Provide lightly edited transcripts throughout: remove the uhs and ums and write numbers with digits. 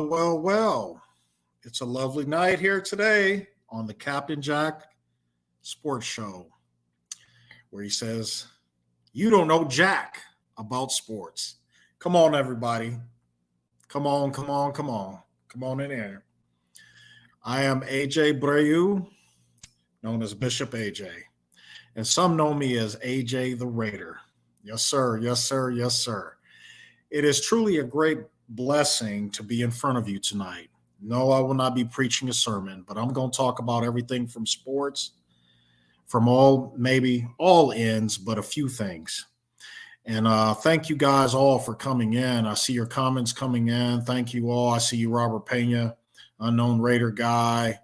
Well. It's a lovely night here today on the Captain Jack Sports Show, where he says, "You don't know Jack about sports." Come on, everybody. Come on, come on, come on. Come on in here. I am AJ Breu, known as Bishop AJ, and some know me as AJ the Raider. Yes, sir. Yes, sir. Yes, sir. It is truly a great blessing to be in front of you tonight. No, I will not be preaching a sermon, but I'm going to talk about everything from sports, from maybe all ends, but a few things. And thank you guys all for coming in. I see your comments coming in. Thank you all. I see you, Robert Pena, Unknown Raider Guy,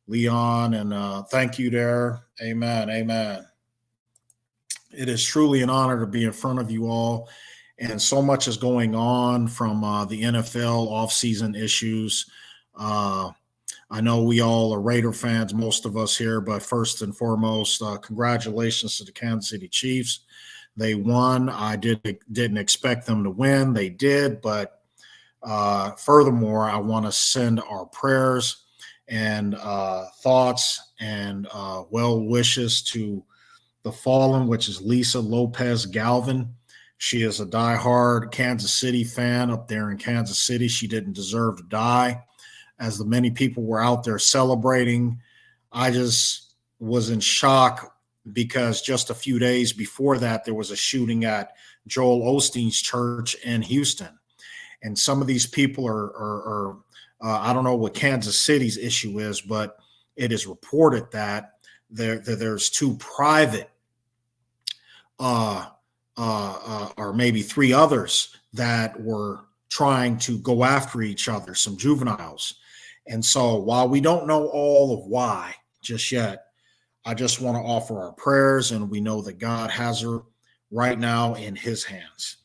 Leon, and thank you there. Amen. Amen. It is truly an honor to be in front of you all. And so much is going on from the NFL offseason issues. I know we all are Raider fans, most of us here, but first and foremost, congratulations to the Kansas City Chiefs. They won. I didn't expect them to win. They did, but furthermore, I want to send our prayers and thoughts and well wishes to the fallen, which is Lisa Lopez Galvin. She is a diehard Kansas City fan up there in Kansas City. She didn't deserve to die. As the many people were out there celebrating, I just was in shock because just a few days before that, there was a shooting at Joel Osteen's church in Houston. And some of these people are I don't know what Kansas City's issue is, but it is reported that there's two private or maybe three others that were trying to go after each other, some juveniles. And so while we don't know all of why just yet, I just want to offer our prayers, and we know that God has her right now in his hands.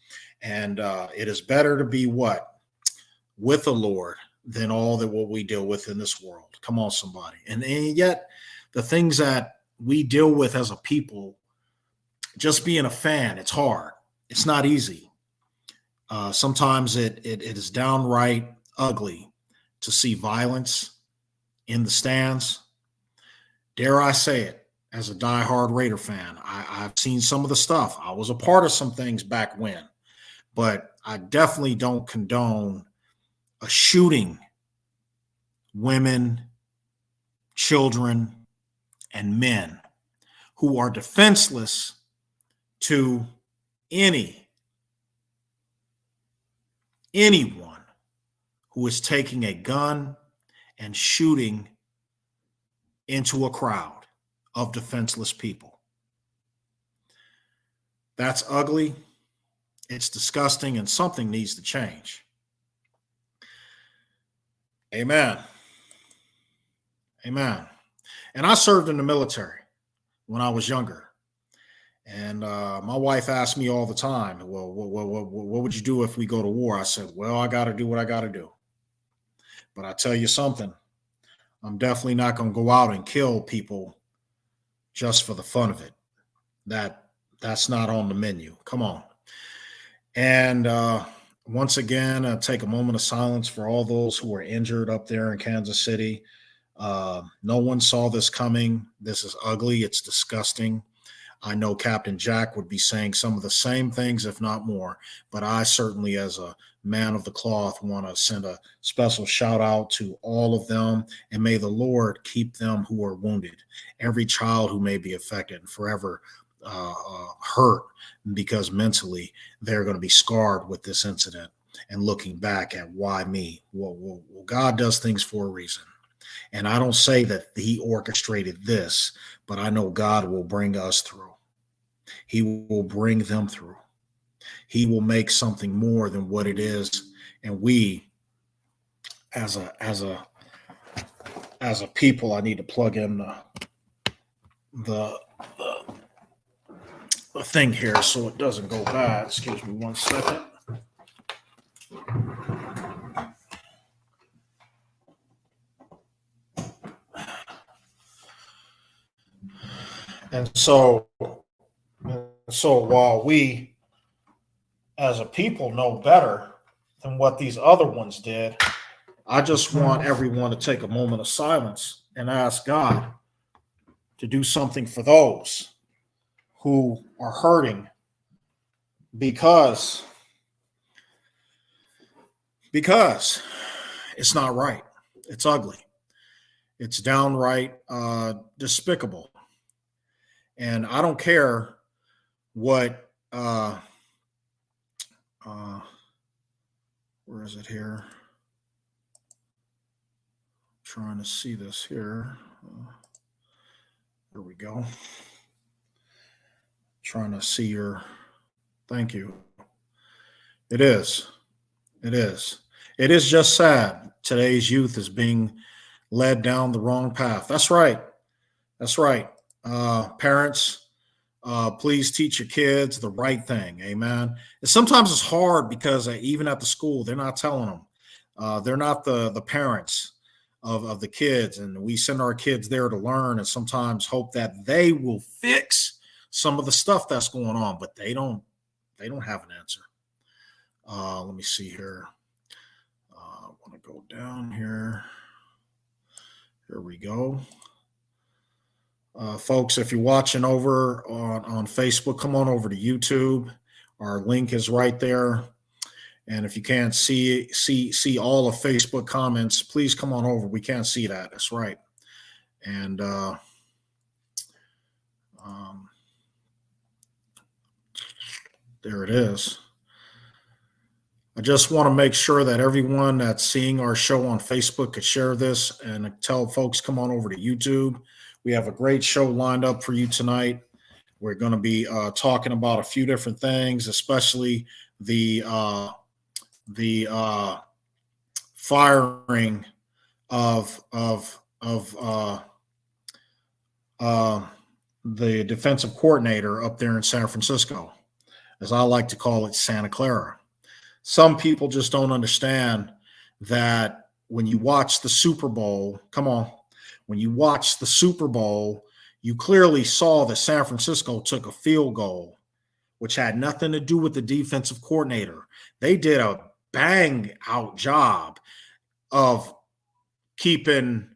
And it is better to be what? With the Lord than all that what we deal with in this world. Come on, somebody. And yet the things that we deal with as a people, just being a fan, it's hard. It's not easy. Sometimes it is downright ugly to see violence in the stands. Dare I say it, as a diehard Raider fan, I've seen some of the stuff. I was a part of some things back when, but I definitely don't condone a shooting women, children, and men who are defenseless to anyone who is taking a gun and shooting into a crowd of defenseless people. That's ugly. It's disgusting, and something needs to change. Amen. Amen. And I served in the military when I was younger. And my wife asked me all the time, well, what would you do if we go to war? I said, well, I got to do what I got to do. But I tell you something, I'm definitely not going to go out and kill people just for the fun of it. That's not on the menu. Come on. And once again, take a moment of silence for all those who were injured up there in Kansas City. No one saw this coming. This is ugly. It's disgusting. I know Captain Jack would be saying some of the same things, if not more, but I certainly, as a man of the cloth, want to send a special shout out to all of them, and may the Lord keep them who are wounded, every child who may be affected and forever hurt, because mentally they're going to be scarred with this incident and looking back at why me. Well, God does things for a reason. And I don't say that he orchestrated this, but I know God will bring us through. He will bring them through. He will make something more than what it is. And we, as a people, I need to plug in the thing here so it doesn't go bad. Excuse me 1 second. And so while we as a people know better, than what these other ones did. I just want everyone to take a moment of silence and ask God to do something for those who are hurting because it's not right. It's ugly. It's downright despicable. And I don't care what where is it here? Trying to see this here. Here we go. Trying to see your, thank you. It is. It is. It is just sad. Today's youth is being led down the wrong path. That's right. That's right. Parents, please teach your kids the right thing. Amen. And sometimes it's hard because even at the school, they're not telling them. They're not the parents of the kids. And we send our kids there to learn and sometimes hope that they will fix some of the stuff that's going on, but they don't have an answer. Let me see here. I want to go down here. Here we go. Folks, if you're watching over on Facebook, come on over to YouTube. Our link is right there. And if you can't see all of Facebook comments, please come on over. We can't see that. That's right. And there it is. I just want to make sure that everyone that's seeing our show on Facebook could share this and tell folks come on over to YouTube. We have a great show lined up for you tonight. We're going to be talking about a few different things, especially the firing of the defensive coordinator up there in San Francisco, as I like to call it, Santa Clara. Some people just don't understand that when you watch the Super Bowl, when you watch the Super Bowl, you clearly saw that San Francisco took a field goal, which had nothing to do with the defensive coordinator. They did a bang out job of keeping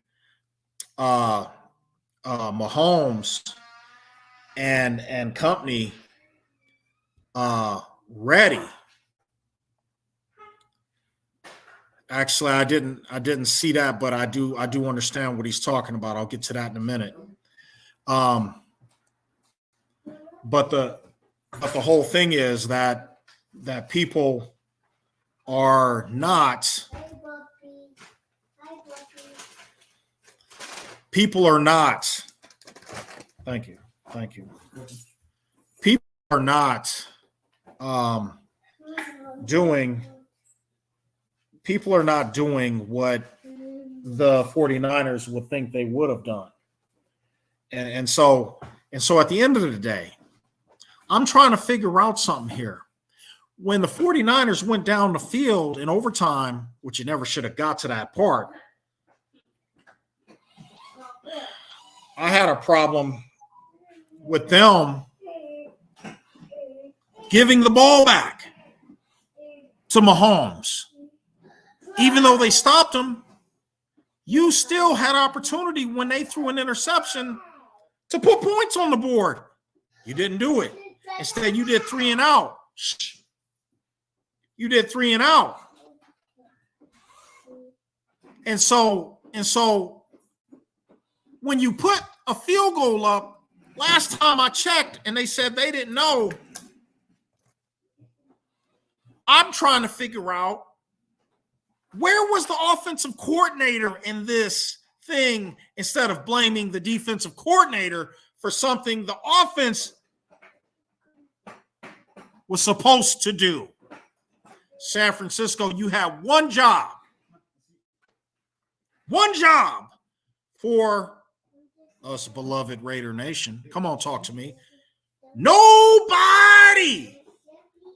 Mahomes and company ready. Actually, I didn't see that, but I do understand what he's talking about. I'll get to that in a minute. But the whole thing is that people are not thank you. People are not doing what the 49ers would think they would have done. And so at the end of the day, I'm trying to figure out something here. When the 49ers went down the field in overtime, which you never should have got to that part, I had a problem with them giving the ball back to Mahomes. Even though they stopped him, you still had opportunity when they threw an interception to put points on the board. You didn't do it. Instead, you did 3 and out. You did 3 and out. And so when you put a field goal up, last time I checked and they said they didn't know, I'm trying to figure out, where was the offensive coordinator in this thing instead of blaming the defensive coordinator for something the offense was supposed to do? San Francisco, you have one job for us, beloved Raider Nation. Come on, talk to me. Nobody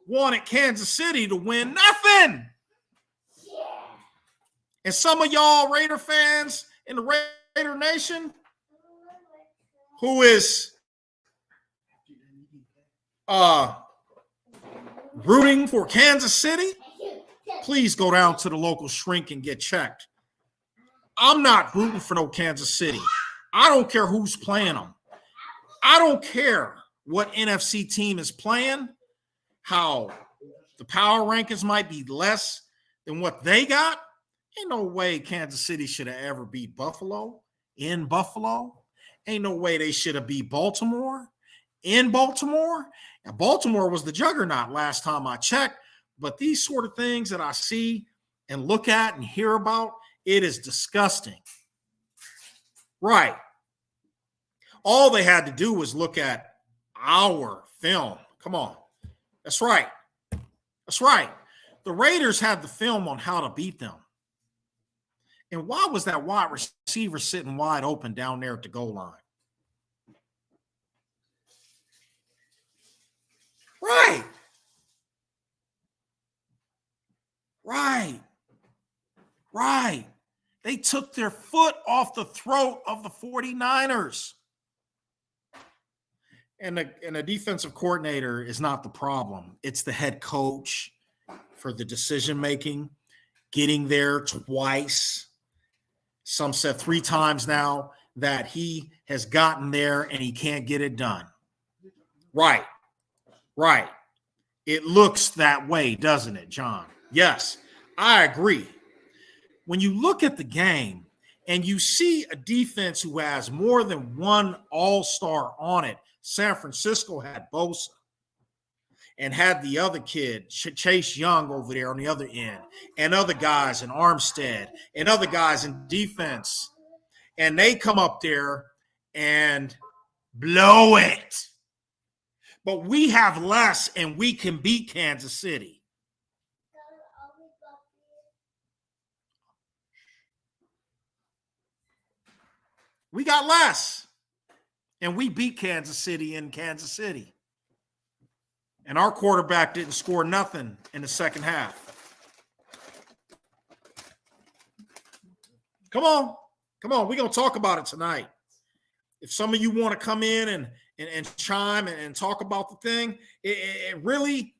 wanted Kansas City to win nothing. And some of y'all Raider fans in the Raider Nation who is rooting for Kansas City, please go down to the local shrink and get checked. I'm not rooting for no Kansas City. I don't care who's playing them. I don't care what NFC team is playing, how the power rankings might be less than what they got. Ain't no way Kansas City should have ever beat Buffalo in Buffalo. Ain't no way they should have beat Baltimore in Baltimore. And Baltimore was the juggernaut last time I checked. But these sort of things that I see and look at and hear about, it is disgusting. Right. All they had to do was look at our film. Come on. That's right. That's right. The Raiders had the film on how to beat them. And why was that wide receiver sitting wide open down there at the goal line? Right. Right. Right. They took their foot off the throat of the 49ers. And a defensive coordinator is not the problem. It's the head coach for the decision-making, getting there twice. Some said 3 times now that he has gotten there and he can't get it done. Right. Right. It looks that way, doesn't it, John? Yes, I agree. When you look at the game and you see a defense who has more than one all-star on it, San Francisco had Bosa and had the other kid, Chase Young, over there on the other end, and other guys in Armstead and other guys in defense. And they come up there and blow it. But we have less and we can beat Kansas City. We got less. And we beat Kansas City in Kansas City. And our quarterback didn't score nothing in the second half. Come on. Come on. We're going to talk about it tonight. If some of you want to come in and chime and talk about the thing, it really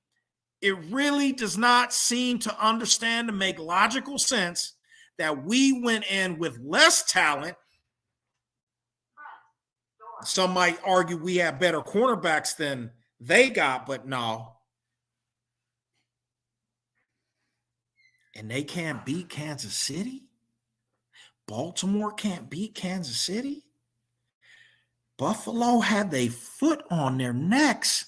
does not seem to understand and make logical sense that we went in with less talent. Some might argue we have better cornerbacks than they got, but no. And they can't beat Kansas City? Baltimore can't beat Kansas City? Buffalo had their foot on their necks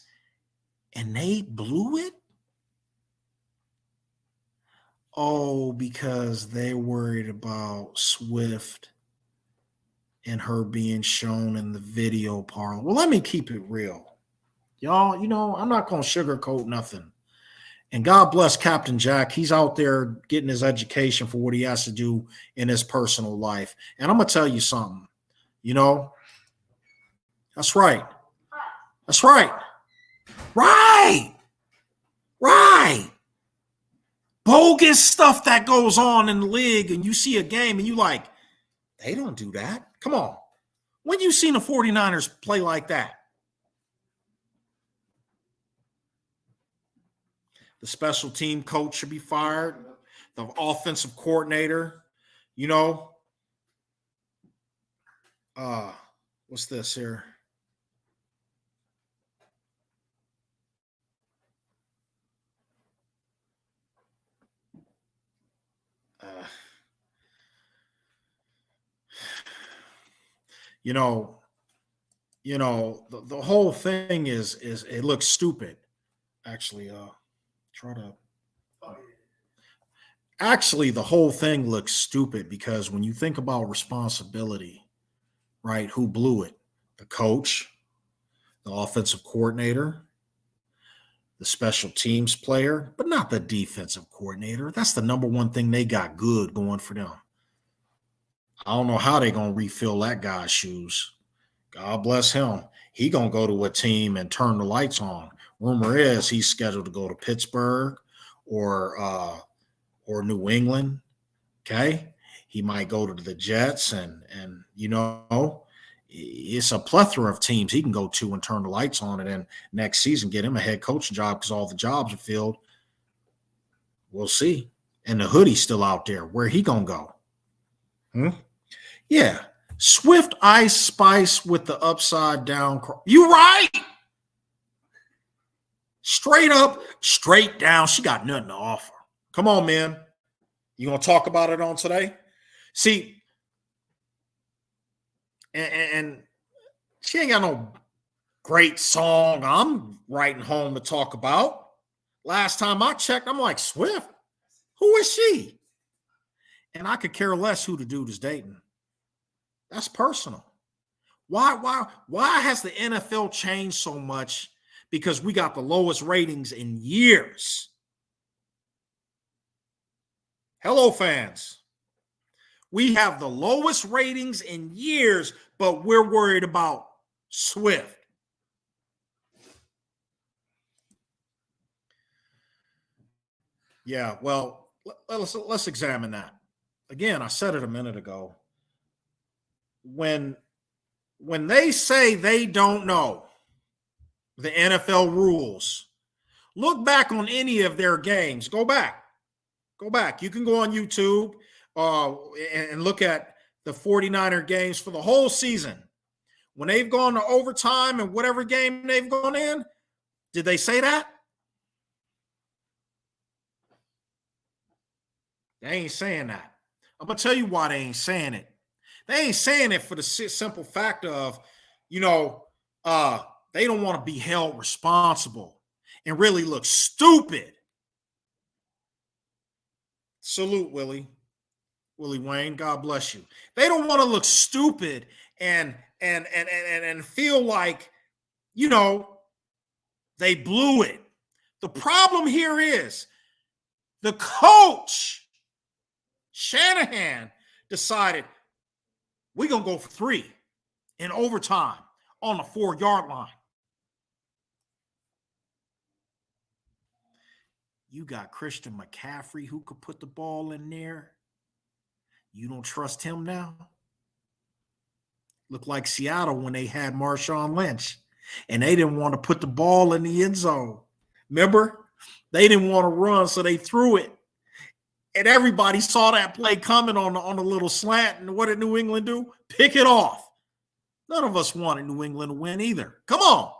and they blew it? Oh, because they're worried about Swift and her being shown in the video parlor. Well, let me keep it real. Y'all, I'm not going to sugarcoat nothing. And God bless Captain Jack. He's out there getting his education for what he has to do in his personal life. And I'm going to tell you something. That's right. That's right. Right. Right. Bogus stuff that goes on in the league, and you see a game and you like, they don't do that. Come on. When you seen the 49ers play like that? The special team coach should be fired. The offensive coordinator, what's this here? The whole thing is it looks stupid. Actually, the whole thing looks stupid because when you think about responsibility, right? Who blew it? The coach, the offensive coordinator, the special teams player, but not the defensive coordinator. That's the number one thing they got good going for them. I don't know how they're going to refill that guy's shoes. God bless him. He going to go to a team and turn the lights on. Rumor is he's scheduled to go to Pittsburgh or New England. Okay. He might go to the Jets and it's a plethora of teams he can go to and turn the lights on, and then next season get him a head coaching job because all the jobs are filled. We'll see. and the hoodie's still out there. Where he gonna go? Yeah. Swift Ice Spice with the upside down. You right. Straight up, straight down. She got nothing to offer. Come on, man. You gonna talk about it on today? See, and she ain't got no great song I'm writing home to talk about. Last time I checked, I'm like, Swift, who is she? And I could care less who the dude is dating. That's personal. Why has the NFL changed so much? Because we got the lowest ratings in years. Hello, fans. We have the lowest ratings in years, but we're worried about Swift. Yeah, well, let's examine that. Again, I said it a minute ago. When they say they don't know the NFL rules, look back on any of their games. Go back. You can go on YouTube and look at the 49er games for the whole season. When they've gone to overtime and whatever game they've gone in, did they say that? They ain't saying that. I'm going to tell you why they ain't saying it. They ain't saying it for the simple fact of, they don't want to be held responsible and really look stupid. Salute, Willie Wayne. God bless you. They don't want to look stupid and feel like, they blew it. The problem here is the coach, Shanahan, decided we're going to go for 3 in overtime on the 4-yard line. You got Christian McCaffrey who could put the ball in there. You don't trust him now? Looked like Seattle when they had Marshawn Lynch, and they didn't want to put the ball in the end zone. Remember? They didn't want to run, so they threw it. And everybody saw that play coming on the little slant. And what did New England do? Pick it off. None of us wanted New England to win either. Come on.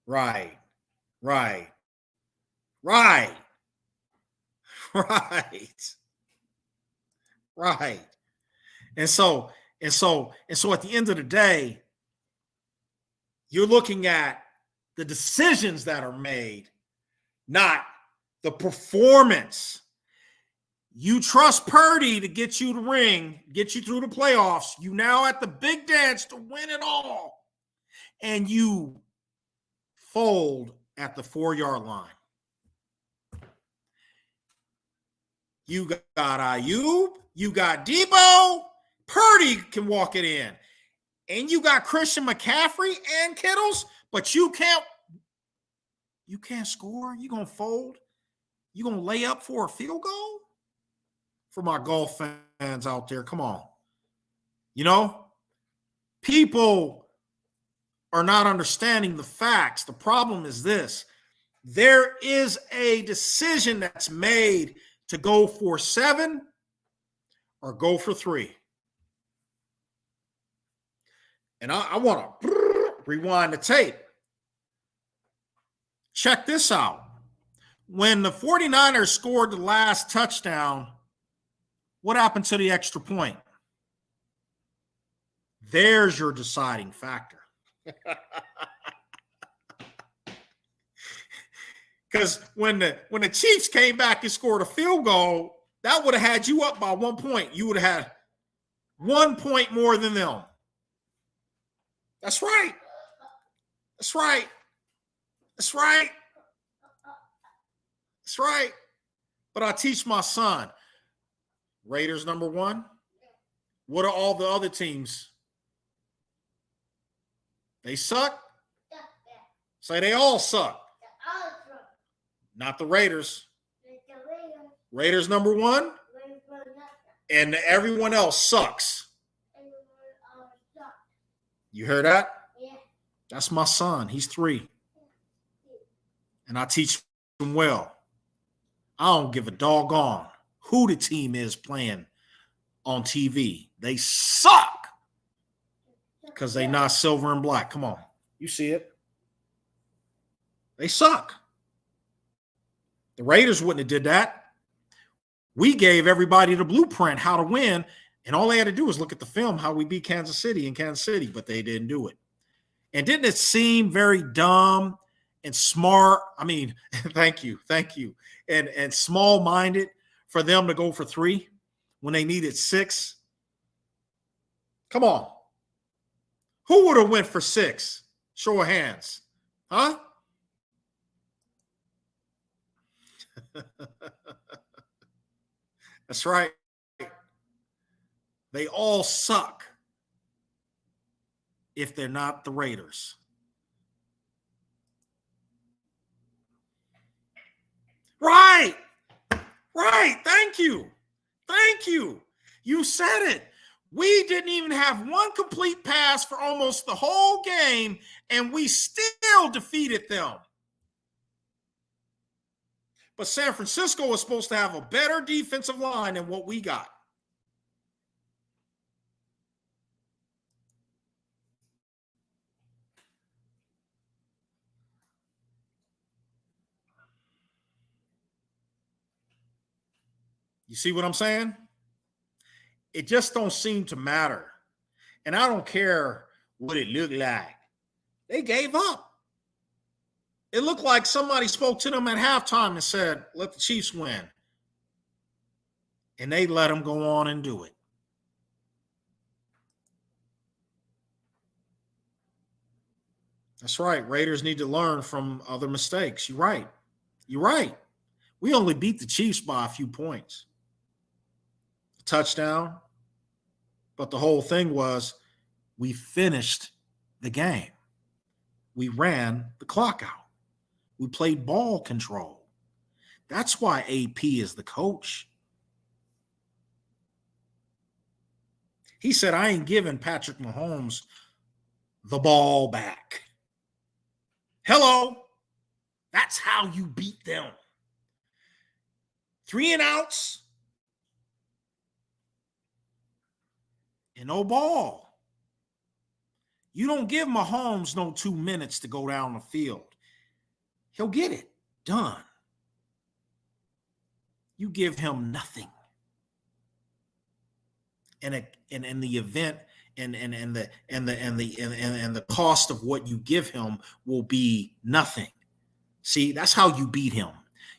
Right. And so at the end of the day, you're looking at the decisions that are made, not the performance. You trust Purdy to get you the ring, get you through the playoffs. You now at the big dance to win it all. And you fold at the 4-yard line. You got Ayuk, you got Debo, Purdy can walk it in. And you got Christian McCaffrey and Kittles, but you can't score. You're going to fold. You're going to lay up for a field goal? For my golf fans out there, come on. People are not understanding the facts. The problem is this. There is a decision that's made to go for 7 or go for 3. And I want to rewind the tape. Check this out. When the 49ers scored the last touchdown, what happened to the extra point? There's your deciding factor. Because when the Chiefs came back and scored a field goal, that would have had you up by 1 point. You would have had 1 point more than them. That's right. But I teach my son, Raiders number 1. What are all the other teams? They suck? Say they all suck. Not the Raiders. Raiders number 1. And everyone else sucks. You heard that? Yeah. That's my son. He's 3. and I teach them well. I don't give a doggone who the team is playing on TV. They suck because they not silver and black. Come on. You see it. They suck. The Raiders wouldn't have did that. We gave everybody the blueprint how to win, and all they had to do was look at the film how we beat Kansas City in Kansas City, but they didn't do it. And didn't it seem very dumb and smart? I mean, thank you, and small-minded for them to go for 3 when they needed 6? Come on. Who would have went for 6? Show of hands. Huh? That's right. They all suck if they're not the Raiders. Right. Thank you. You said it. We didn't even have one complete pass for almost the whole game, and we still defeated them. But San Francisco was supposed to have a better defensive line than what we got. You see what I'm saying? It just don't seem to matter. And I don't care what it looked like. They gave up. It looked like somebody spoke to them at halftime and said, let the Chiefs win. And they let them go on and do it. That's right. Raiders need to learn from other mistakes. You're right. We only beat the Chiefs by a few points. A touchdown. But the whole thing was we finished the game. We ran the clock out. We played ball control. That's why AP is the coach. He said, I ain't giving Patrick Mahomes the ball back. Hello. That's how you beat them. 3 and outs and no ball. You don't give Mahomes no 2 minutes to go down the field. He'll get it done. You give him nothing. And in the event and the cost of what you give him will be nothing. See, that's how you beat him.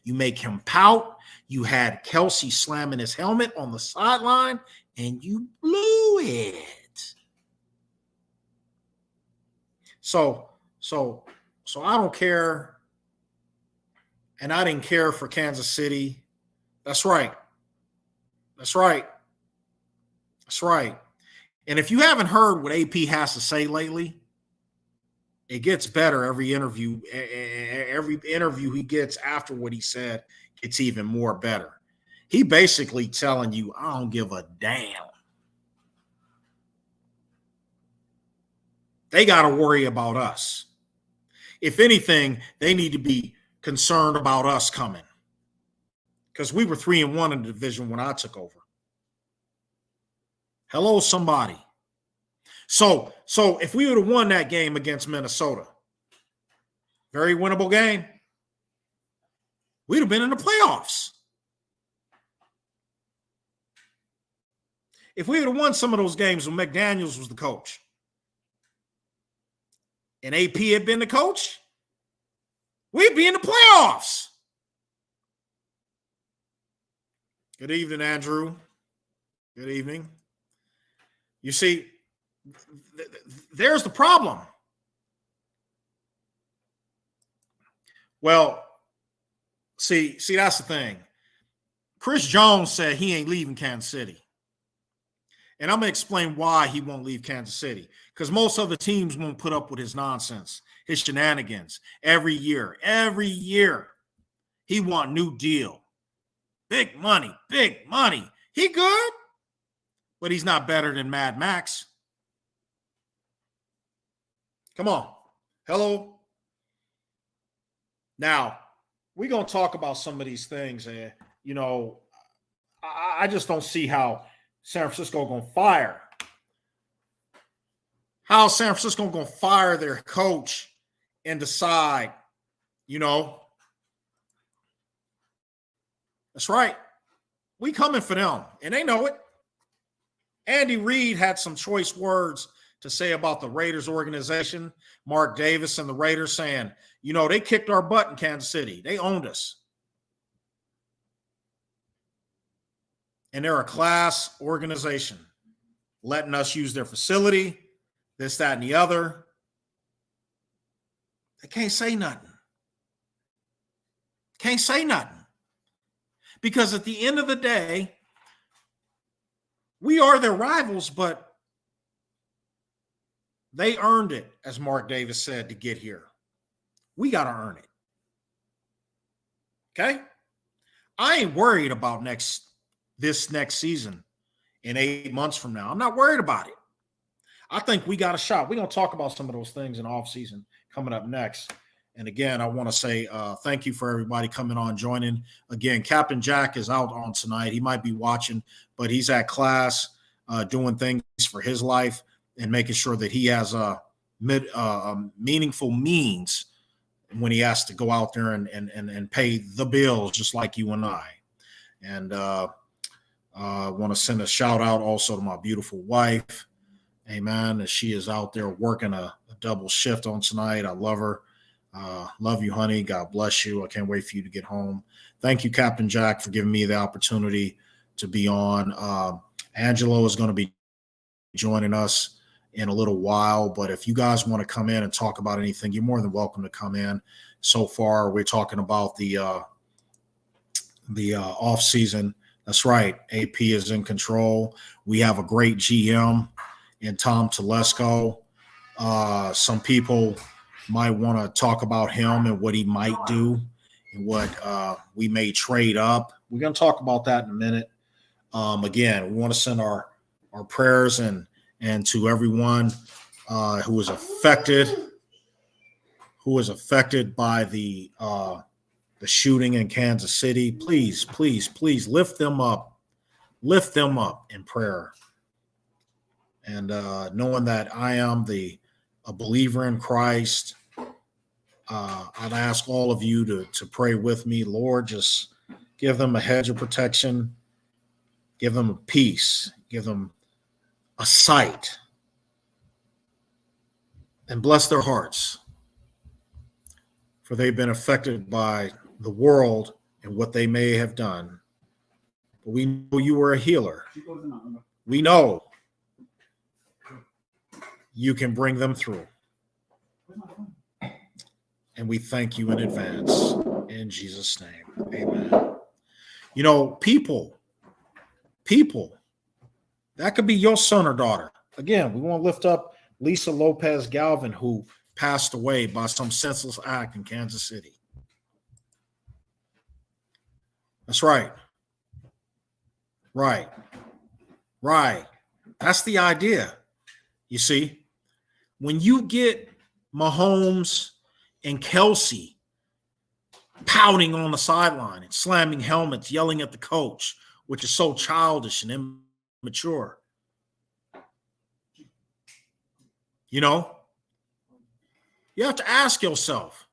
You make him pout. You had Kelsey slamming his helmet on the sideline, and you blew it. So I don't care. And I didn't care for Kansas City. That's right. And if you haven't heard what AP has to say lately, it gets better every interview. Every interview he gets after what he said gets even more better. He basically telling you, I don't give a damn. They got to worry about us. If anything, they need to be concerned about us coming, because we were 3-1 in the division when I took over. Hello, somebody. So if we would have won that game against Minnesota, very winnable game, we'd have been in the playoffs. If we would have won some of those games when McDaniels was the coach and AP had been the coach, we'd be in the playoffs. Good evening, Andrew. Good evening. You see, there's the problem. Well, see, that's the thing. Chris Jones said he ain't leaving Kansas City. And I'm going to explain why he won't leave Kansas City. Because most other teams won't put up with his nonsense, his shenanigans. Every year. He want new deal. Big money. He good, but he's not better than Mad Max. Come on. Hello. Now, we're going to talk about some of these things. And, you know, I just don't see how San Francisco going to fire. How is San Francisco going to fire their coach and decide, you know, that's right. We coming for them, and they know it. Andy Reid had some choice words to say about the Raiders organization. Mark Davis and the Raiders saying, you know, they kicked our butt in Kansas City. They owned us. And they're a class organization, letting us use their facility, this, that, and the other. They can't say nothing. Can't say nothing. Because at the end of the day, we are their rivals, but they earned it, as Mark Davis said, to get here. We got to earn it. Okay? I ain't worried about this next season in 8 months from now. I'm not worried about it. I think we got a shot. We're going to talk about some of those things in offseason coming up next. And again, I want to say thank you for everybody coming on, joining. Again, Captain Jack is out on tonight. He might be watching, but he's at class doing things for his life and making sure that he has a meaningful means when he has to go out there and pay the bills just like you and I. And I want to send a shout out also to my beautiful wife. Amen. As she is out there working a double shift on tonight. I love her. Love you, honey. God bless you. I can't wait for you to get home. Thank you, Captain Jack, for giving me the opportunity to be on. Angelo is going to be joining us in a little while, but if you guys want to come in and talk about anything, you're more than welcome to come in. So far, we're talking about the off season. That's right. AP is in control. We have a great GM in Tom Telesco. Some people might want to talk about him and what he might do and what we may trade up. We're going to talk about that in a minute. Again, we want to send our prayers and to everyone who is affected by the shooting in Kansas City. Please, please, please lift them up in prayer. And knowing that I am a believer in Christ, I'd ask all of you to pray with me. Lord, just give them a hedge of protection, give them a peace, give them a sight, and bless their hearts, for they've been affected by the world and what they may have done. But we know you are a healer. We know you can bring them through. And we thank you in advance. In Jesus' name, amen. You know, people, that could be your son or daughter. Again, we want to lift up Lisa Lopez Galvin, who passed away by some senseless act in Kansas City. That's right. Right. That's the idea. You see, when you get Mahomes and Kelsey pouting on the sideline and slamming helmets, yelling at the coach, which is so childish and immature, you know, you have to ask yourself,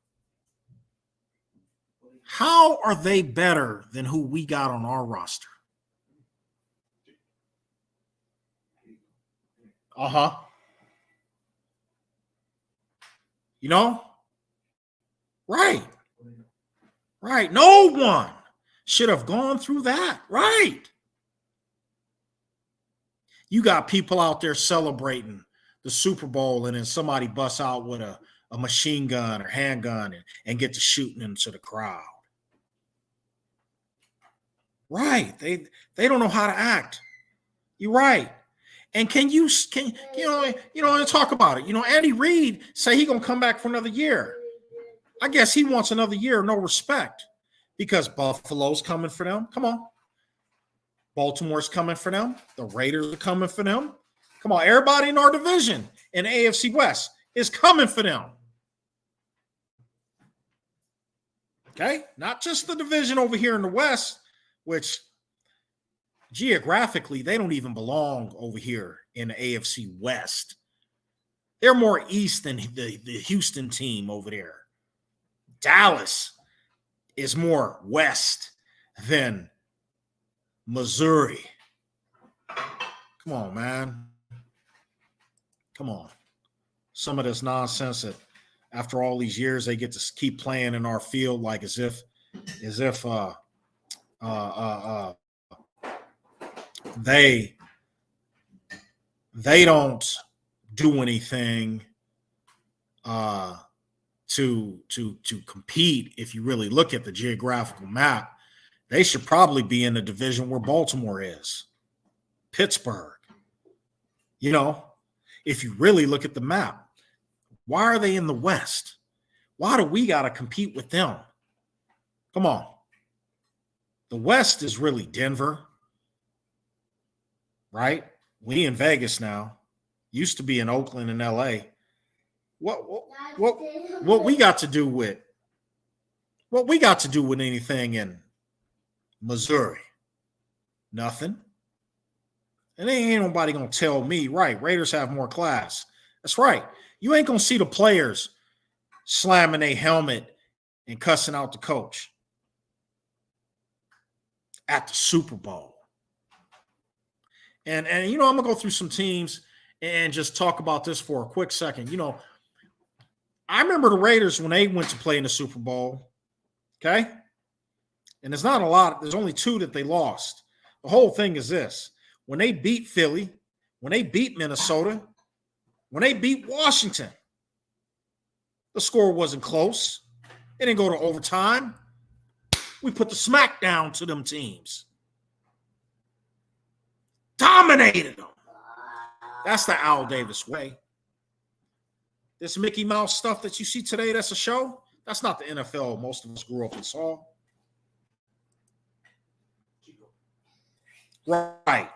how are they better than who we got on our roster? You know? Right. No one should have gone through that. Right. You got people out there celebrating the Super Bowl, and then somebody busts out with a machine gun or handgun and get to shooting into the crowd. Right. They don't know how to act. You're right. And can you talk about it? You know, Andy Reid say he gonna come back for another year. I guess he wants another year, no respect, because Buffalo's coming for them. Come on. Baltimore's coming for them. The Raiders are coming for them. Come on, everybody in our division in AFC West is coming for them. Okay? Not just the division over here in the West, which geographically, they don't even belong over here in the AFC West. They're more east than the Houston team over there. Dallas is more west than Missouri. Come on, man. Come on. Some of this nonsense that after all these years they get to keep playing in our field like as if they don't do anything to compete. If you really look at the geographical map, they should probably be in the division where Baltimore is, Pittsburgh. You know, if you really look at the map, why are they in the West? Why do we got to compete with them? Come on. The West is really Denver, right? We in Vegas now. Used to be in Oakland and LA. What we got to do with anything in Missouri? Nothing. And ain't nobody gonna tell me, right? Raiders have more class. That's right. You ain't gonna see the players slamming a helmet and cussing out the coach at the Super Bowl. And you know, I'm gonna go through some teams and just talk about this for a quick second. You know, I remember the Raiders when they went to play in the Super Bowl. Okay. And there's not a lot. There's only 2 that they lost. The whole thing is this. When they beat Philly, when they beat Minnesota, when they beat Washington, the score wasn't close. It didn't go to overtime. We put the smack down to them teams. Dominated them. That's the Al Davis way. This Mickey Mouse stuff that you see today, that's a show. That's not the NFL most of us grew up and saw. Right.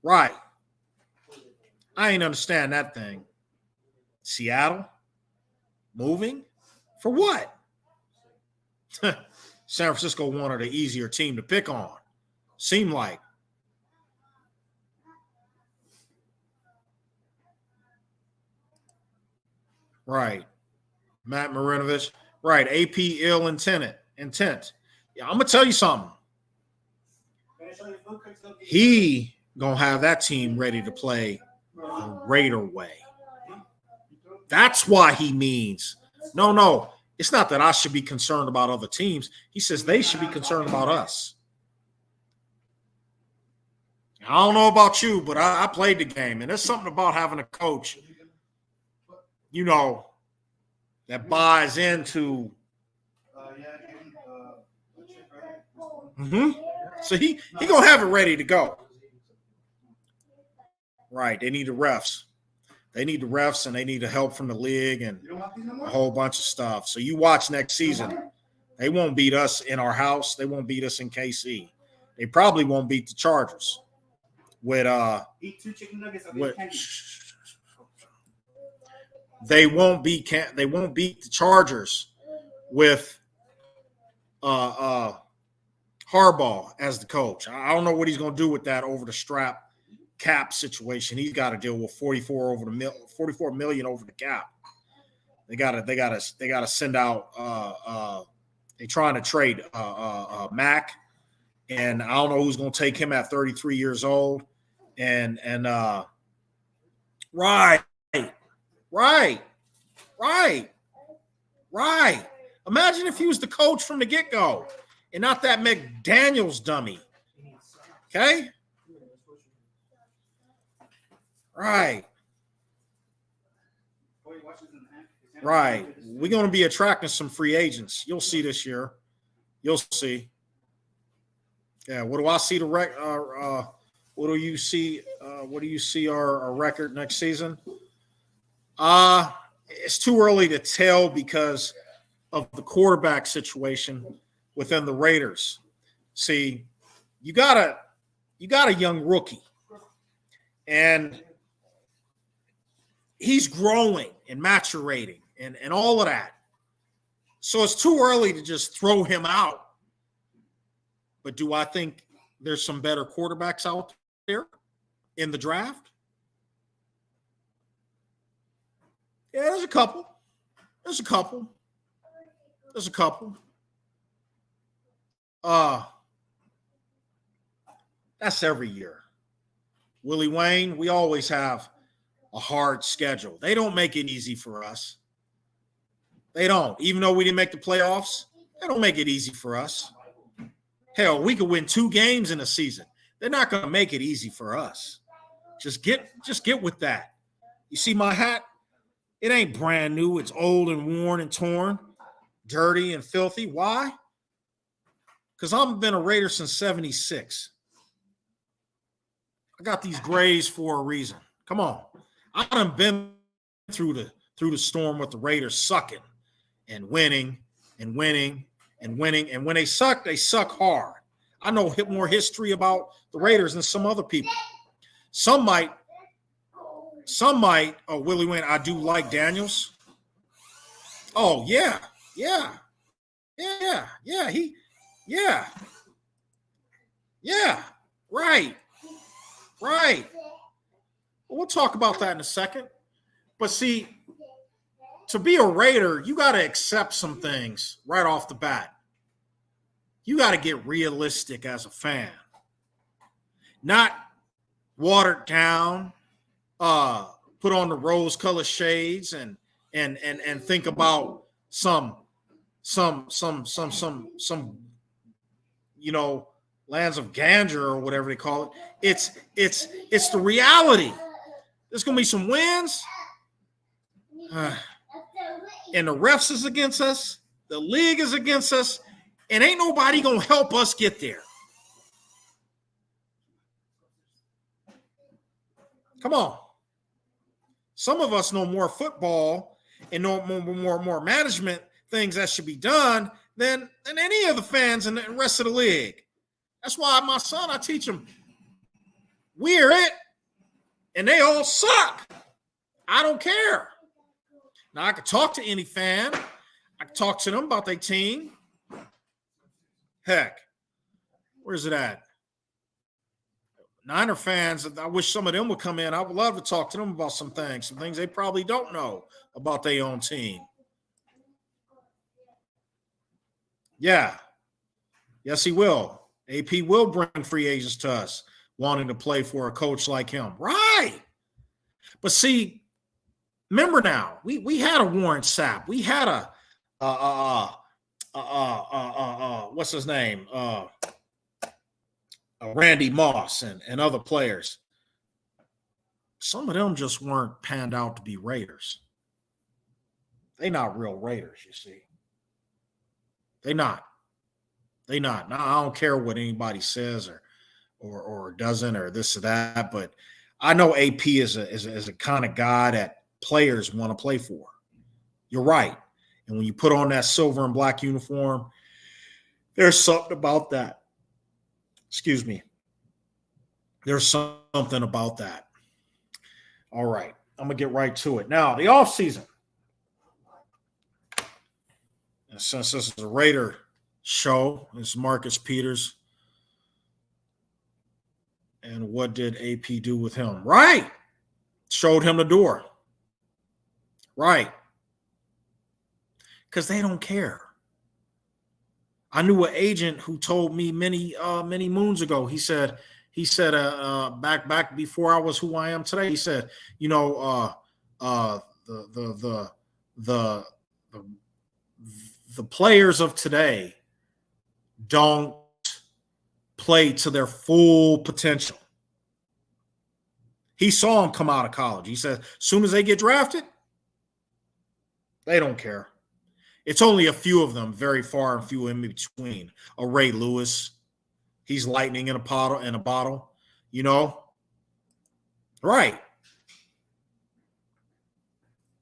Right. I ain't understand that thing. Seattle? Moving? For what? San Francisco wanted an easier team to pick on. Seemed like. Right. Matt Marinovich. Right. AP ill intent. Yeah, I'm going to tell you something. He going to have that team ready to play the Raider way. That's why he means, no. It's not that I should be concerned about other teams. He says they should be concerned about us. I don't know about you, but I played the game. And there's something about having a coach, you know, that buys into. So he gonna have it ready to go. Right. They need the refs. They need the refs and they need the help from the league and a whole bunch of stuff. So you watch next season. They won't beat us in our house. They won't beat us in KC. They probably won't beat the Chargers. Eat 2 chicken nuggets. They won't beat the Chargers with Harbaugh as the coach. I don't know what he's going to do with that over the strap cap situation. He's got to deal with 44 million over the cap. They got to send out. They're trying to trade Mac, and I don't know who's going to take him at 33 years old. And right. Imagine if he was the coach from the get-go and not that McDaniels dummy. Okay? Right. We're going to be attracting some free agents. You'll see this year. You'll see. Yeah, what do I see what do you see? What do you see our record next season? It's too early to tell because of the quarterback situation within the Raiders. See, you got a young rookie, and he's growing and maturating and all of that. So it's too early to just throw him out. But do I think there's some better quarterbacks out there in the draft? Yeah, there's a couple. There's a couple. There's a couple. That's every year. Willie Wayne, we always have a hard schedule. They don't make it easy for us. They don't. Even though we didn't make the playoffs, they don't make it easy for us. Hell, we could win 2 games in a season. They're not going to make it easy for us. Just get with that. You see my hat? It ain't brand new. It's old and worn and torn, dirty and filthy. Why? Because I've been a Raider since 76. I got these grays for a reason. Come on. I done been through the storm with the Raiders sucking and winning and winning and winning. And when they suck hard. I know more history about the Raiders than some other people. Some might, oh, Willie Wayne, I do like Daniels. Oh, yeah. Right. Well, we'll talk about that in a second. But see, to be a Raider, you got to accept some things right off the bat. You got to get realistic as a fan. Not watered down, put on the rose-colored shades and think about some lands of Gander or whatever they call it. It's the reality. There's gonna be some wins, and the refs is against us, the league is against us, and ain't nobody gonna help us get there. Come on. Some of us know more football and know more management things that should be done than any of the fans and the rest of the league. That's why my son, I teach him, we're it, and they all suck. I don't care. Now, I could talk to any fan. I could talk to them about their team. Heck, where's it at? Niner fans, I wish some of them would come in. I would love to talk to them about some things they probably don't know about their own team. Yeah. Yes, he will. AP will bring free agents to us wanting to play for a coach like him. Right. But see, remember now, we had a Warren Sapp. We had a what's his name? Randy Moss and other players. Some of them just weren't panned out to be Raiders. They not real Raiders, you see. They not. Now, I don't care what anybody says or doesn't or this or that, but I know AP is a kind of guy that players want to play for. You're right. And when you put on that silver and black uniform, there's something about that. Excuse me. There's something about that. All right. I'm going to get right to it. Now, the offseason. And since this is a Raider show, it's Marcus Peters. And what did AP do with him? Right. Showed him the door. Right. Because they don't care. I knew an agent who told me many moons ago. He said back before I was who I am today. He said, the players of today don't play to their full potential. He saw them come out of college. He said, as soon as they get drafted, they don't care. It's only a few of them, very far and few in between. A Ray Lewis, he's lightning in a bottle,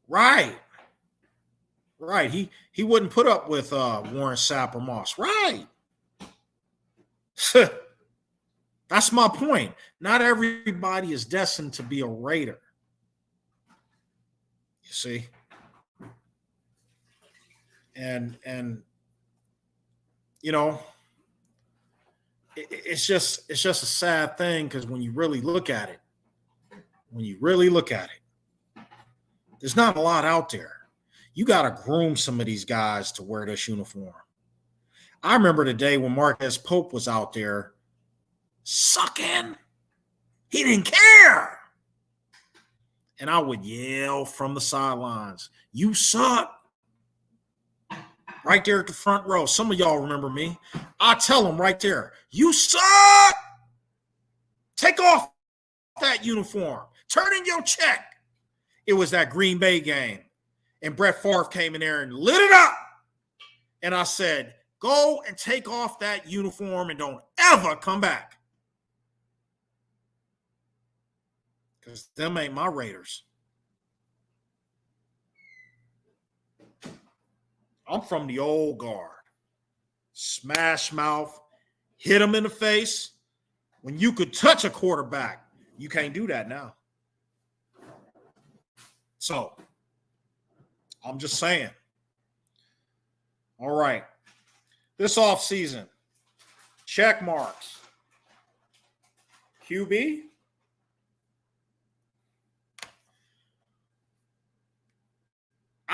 Right. He wouldn't put up with Warren Sapp or Moss. Right. That's my point. Not everybody is destined to be a Raider. You see? And you know, it's just a sad thing, because when you really look at it, there's not a lot out there. You got to groom some of these guys to wear this uniform. I remember the day when Marquez Pope was out there sucking. He didn't care. And I would yell from the sidelines, "You suck." Right there at the front row. Some of y'all remember me. I tell them right there, "You suck. Take off that uniform. Turn in your check." It was that Green Bay game. And Brett Favre came in there and lit it up. And I said, "Go and take off that uniform and don't ever come back." Because them ain't my Raiders. I'm from the old guard. Smash mouth, hit them in the face. When you could touch a quarterback, you can't do that now. So, I'm just saying. All right. This offseason, check marks. QB.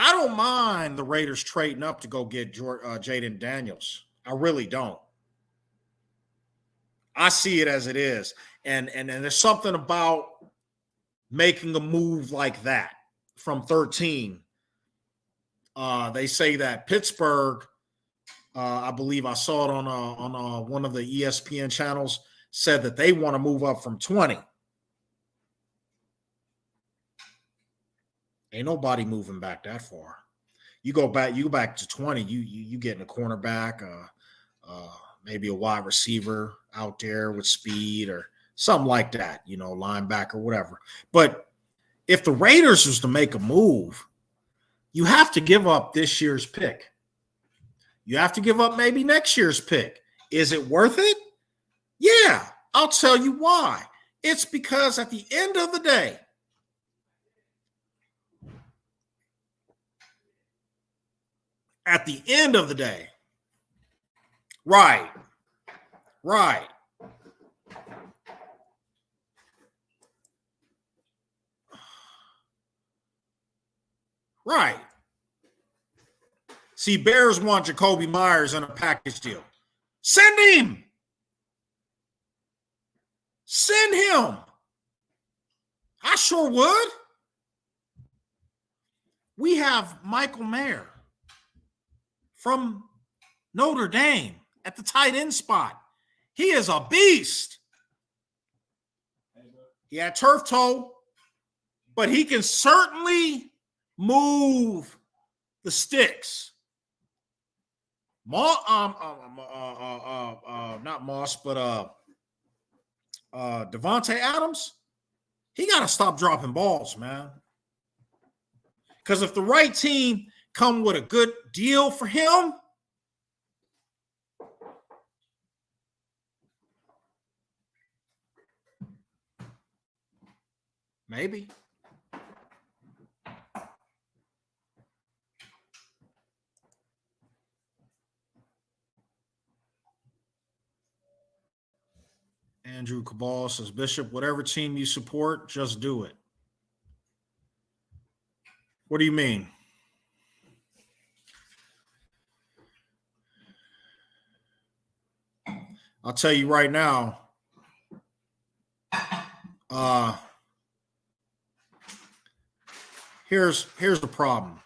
I don't mind the Raiders trading up to go get Jayden Daniels. I really don't. I see it as it is. And there's something about making a move like that from 13. They say that Pittsburgh, I believe I saw it on one of the ESPN channels, said that they want to move up from 20. Ain't nobody moving back that far. You go back to 20, you getting a cornerback, maybe a wide receiver out there with speed or something like that, linebacker, whatever. But if the Raiders was to make a move, you have to give up this year's pick. You have to give up maybe next year's pick. Is it worth it? Yeah, I'll tell you why. It's because at the end of the day, right. See, Bears want Jacoby Myers in a package deal. Send him. I sure would. We have Michael Mayer from Notre Dame at the tight end spot. He is a beast. He had turf toe, but he can certainly move the sticks. Not Moss, but Devontae Adams, he got to stop dropping balls, man. Because if the right team come with a good deal for him, maybe. Andrew Cabal says, Bishop, whatever team you support, just do it. What do you mean? I'll tell you right now. Here's the problem.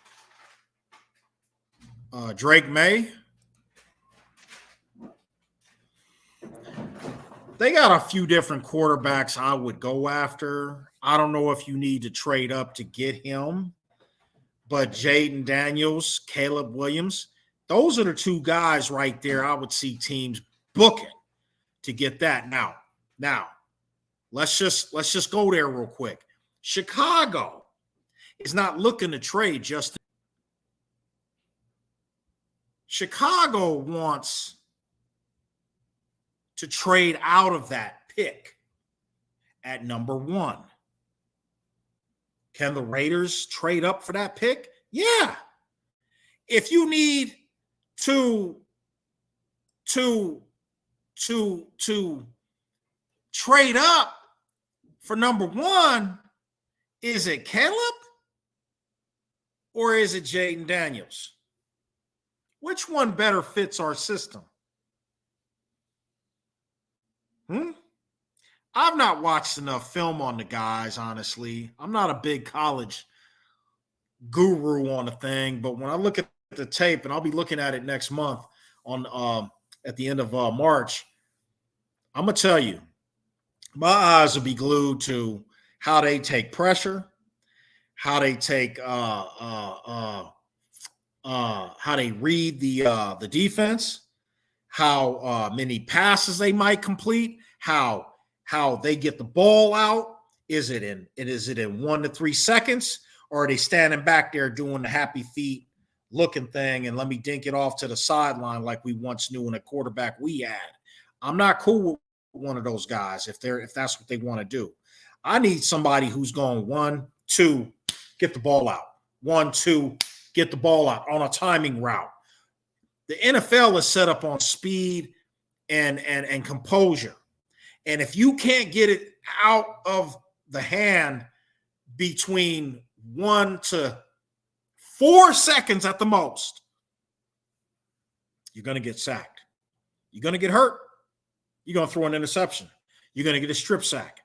Drake May. They got a few different quarterbacks I would go after. I don't know if you need to trade up to get him, but Jayden Daniels, Caleb Williams, those are the two guys right there I would see teams booking to get that. Now, let's just go there real quick. Chicago is not looking to trade just. Chicago wants to trade out of that pick at number 1. Can the Raiders trade up for that pick? Yeah. If you need to trade up for number one, is it Caleb or is it Jayden Daniels? Which one better fits our system? I've not watched enough film on the guys, honestly. I'm not a big college guru on the thing, but when I look at the tape, and I'll be looking at it next month on at the end of March, I'm gonna tell you, my eyes will be glued to how they take pressure, how they take how they read the defense, how many passes they might complete, how they get the ball out. Is it in 1 to 3 seconds, or are they standing back there doing the happy feet looking thing and let me dink it off to the sideline like we once knew in a quarterback we had? I'm not cool with one of those guys if that's what they want to do. I need somebody who's going 1, 2, get the ball out. 1, 2, get the ball out on a timing route. The NFL is set up on speed and composure. And if you can't get it out of the hand between 1 to 4 seconds at the most, you're going to get sacked. You're going to get hurt. You're going to throw an interception. You're going to get a strip sack.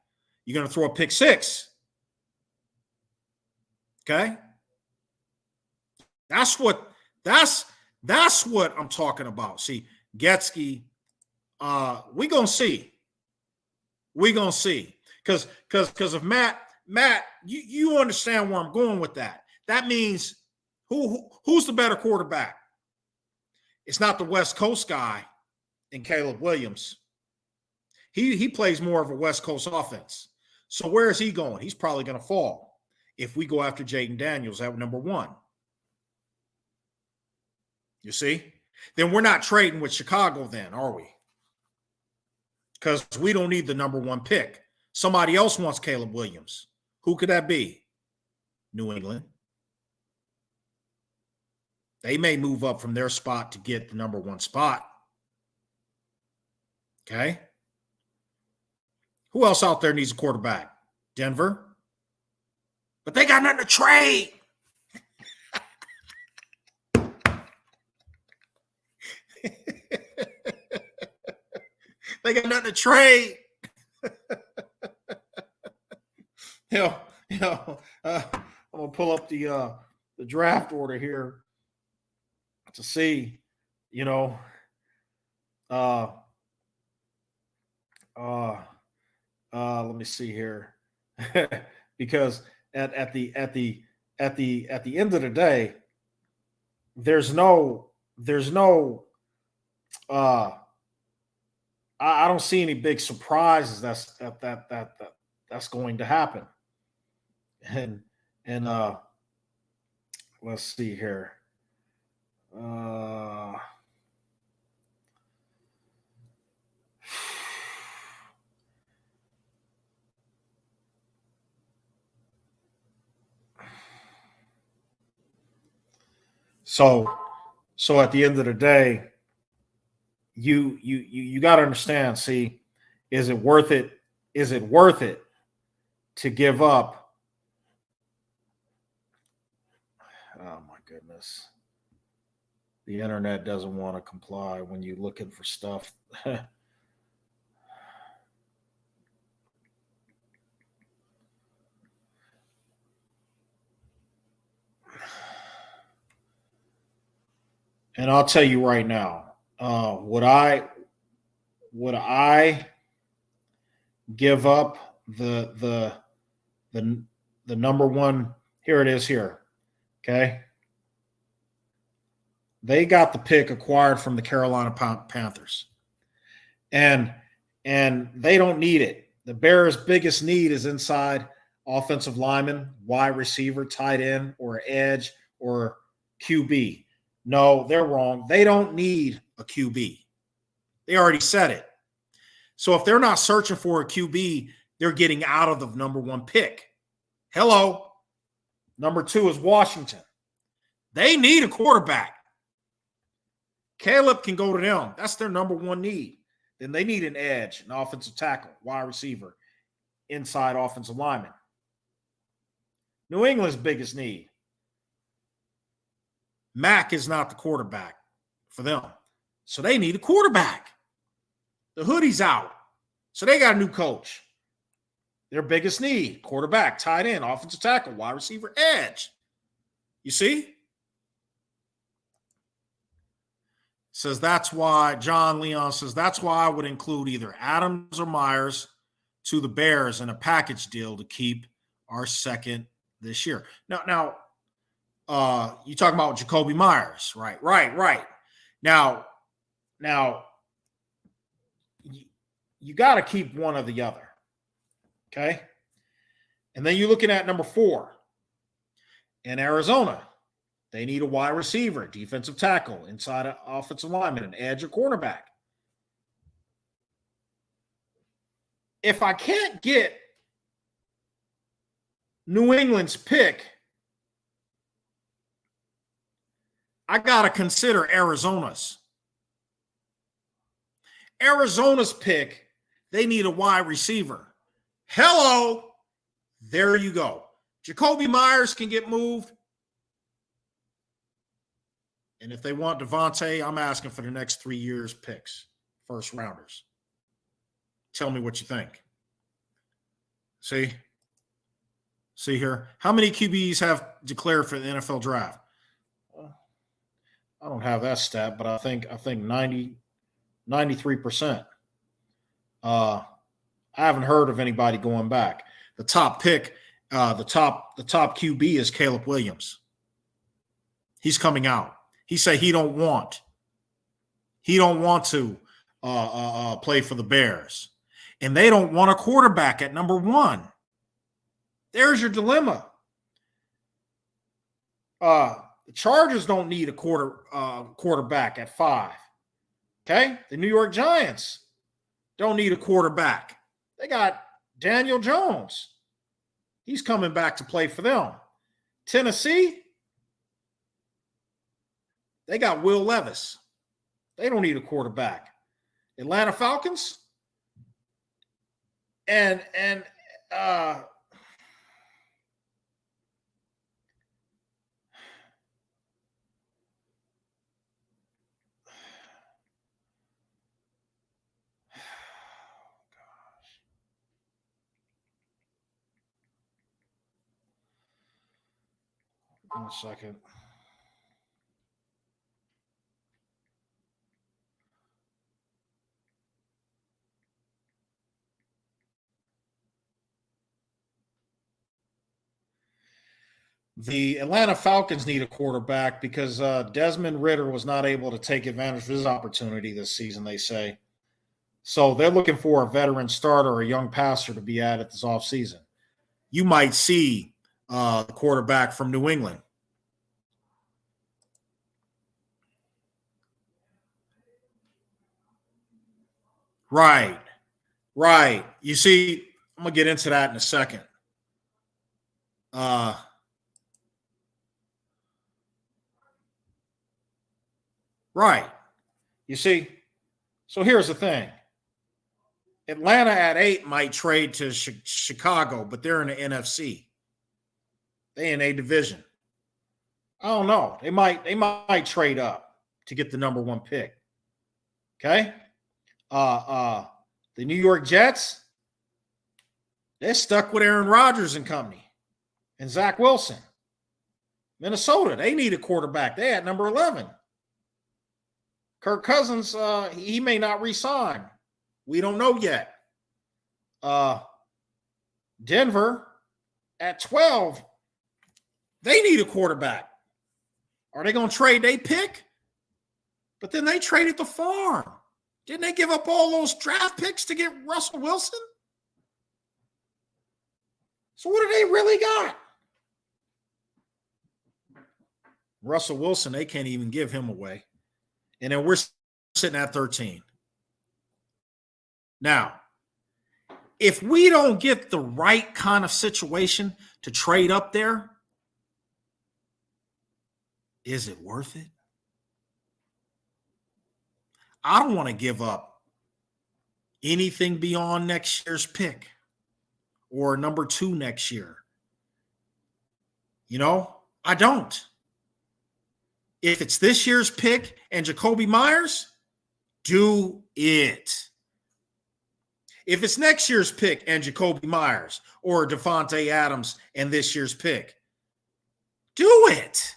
You're going to throw a pick six. Okay? That's what I'm talking about. See, Getsky, we're going to see. We're going to see. Because of Matt, you understand where I'm going with that. That means who's the better quarterback? It's not the West Coast guy in Caleb Williams. He plays more of a West Coast offense. So where is he going? He's probably going to fall if we go after Jayden Daniels at number one. You see? Then we're not trading with Chicago then, are we? Because we don't need the number one pick. Somebody else wants Caleb Williams. Who could that be? New England. They may move up from their spot to get the number one spot. Okay? Who else out there needs a quarterback? Denver. But they got nothing to trade. They got nothing to trade. I'm gonna pull up the draft order here to see, let me see here, because at the end of the day, there's no I don't see any big surprises that's going to happen. And let's see here. So at the end of the day, you got to understand. See, is it worth it? Is it worth it to give up? Oh my goodness. The internet doesn't want to comply when you're looking for stuff. And I'll tell you right now, would I give up the number one? Here it is here. Okay. They got the pick acquired from the Carolina Panthers. And they don't need it. The Bears' biggest need is inside offensive lineman, wide receiver, tight end, or edge, or QB. No, they're wrong. They don't need a QB. They already said it. So if they're not searching for a QB, they're getting out of the number one pick. Hello. Number two is Washington. They need a quarterback. Caleb can go to them. That's their number one need. Then they need an edge, an offensive tackle, wide receiver, inside offensive lineman. New England's biggest need. Mack is not the quarterback for them. So they need a quarterback. The hoodie's out. So they got a new coach. Their biggest need, quarterback, tight end, offensive tackle, wide receiver, edge. You see? Says that's why, John Leon says, that's why I would include either Adams or Myers to the Bears in a package deal to keep our second this year. Now, you talking about Jakobi Meyers, right. Now, you got to keep one or the other, okay? And then you're looking at number 4 in Arizona. They need a wide receiver, defensive tackle, inside offensive lineman, an edge or cornerback. If I can't get New England's pick, I got to consider Arizona's. Arizona's pick, they need a wide receiver. Hello. There you go. Jakobi Meyers can get moved. And if they want Devontae, I'm asking for the next 3 years picks, first rounders. Tell me what you think. See here? How many QBs have declared for the NFL draft? I don't have that stat, but I think 93%. I haven't heard of anybody going back. The top pick, the top QB is Caleb Williams. He's coming out. He said he don't want to play for the Bears. And they don't want a quarterback at number 1. There's your dilemma. The Chargers don't need a quarterback at 5. Okay? The New York Giants don't need a quarterback. They got Daniel Jones. He's coming back to play for them. Tennessee, they got Will Levis. They don't need a quarterback. Atlanta Falcons and 1 second. The Atlanta Falcons need a quarterback because Desmond Ridder was not able to take advantage of his opportunity this season, they say. So they're looking for a veteran starter or a young passer to be added this offseason. You might see the quarterback from New England. Right. You see, I'm going to get into that in a second. Right. You see, so here's the thing. Atlanta at 8 might trade to Chicago, but they're in the NFC. They in a division. I don't know. They might trade up to get the number 1 pick. Okay? The New York Jets, they're stuck with Aaron Rodgers and company and Zach Wilson. Minnesota, they need a quarterback. They at number 11. Kirk Cousins, he may not re-sign. We don't know yet. Denver at 12, they need a quarterback. Are they going to trade their pick? But then they traded the farm. Didn't they give up all those draft picks to get Russell Wilson? So what do they really got? Russell Wilson, they can't even give him away. And then we're sitting at 13. Now, if we don't get the right kind of situation to trade up there, Is it worth it? I don't want to give up anything beyond next year's pick or number 2 next year. You know, I don't. If it's this year's pick and Jakobi Meyers, do it. If it's next year's pick and Jakobi Meyers or Davante Adams and this year's pick, do it.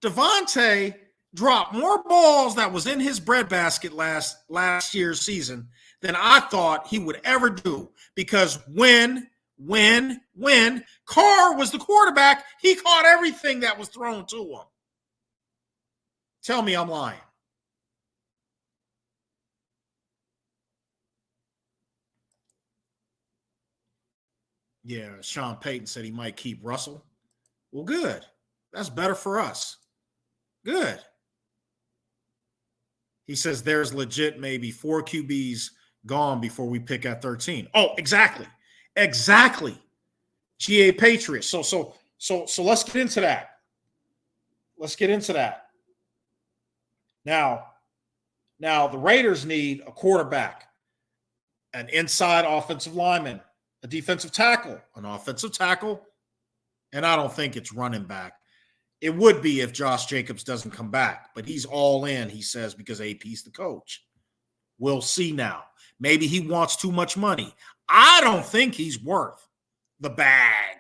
Davante dropped more balls that was in his breadbasket last year's season than I thought he would ever do. Because when Carr was the quarterback, he caught everything that was thrown to him. Tell me I'm lying. Yeah, Sean Payton said he might keep Russell. Well, good. That's better for us. Good. He says there's legit maybe 4 QBs gone before we pick at 13. Oh, exactly. Exactly. GA Patriots. So let's get into that. Let's get into that. Now the Raiders need a quarterback, an inside offensive lineman, a defensive tackle, an offensive tackle, and I don't think it's running back. It would be if Josh Jacobs doesn't come back, but he's all in, he says, because AP's the coach. We'll see now. Maybe he wants too much money. I don't think he's worth the bag.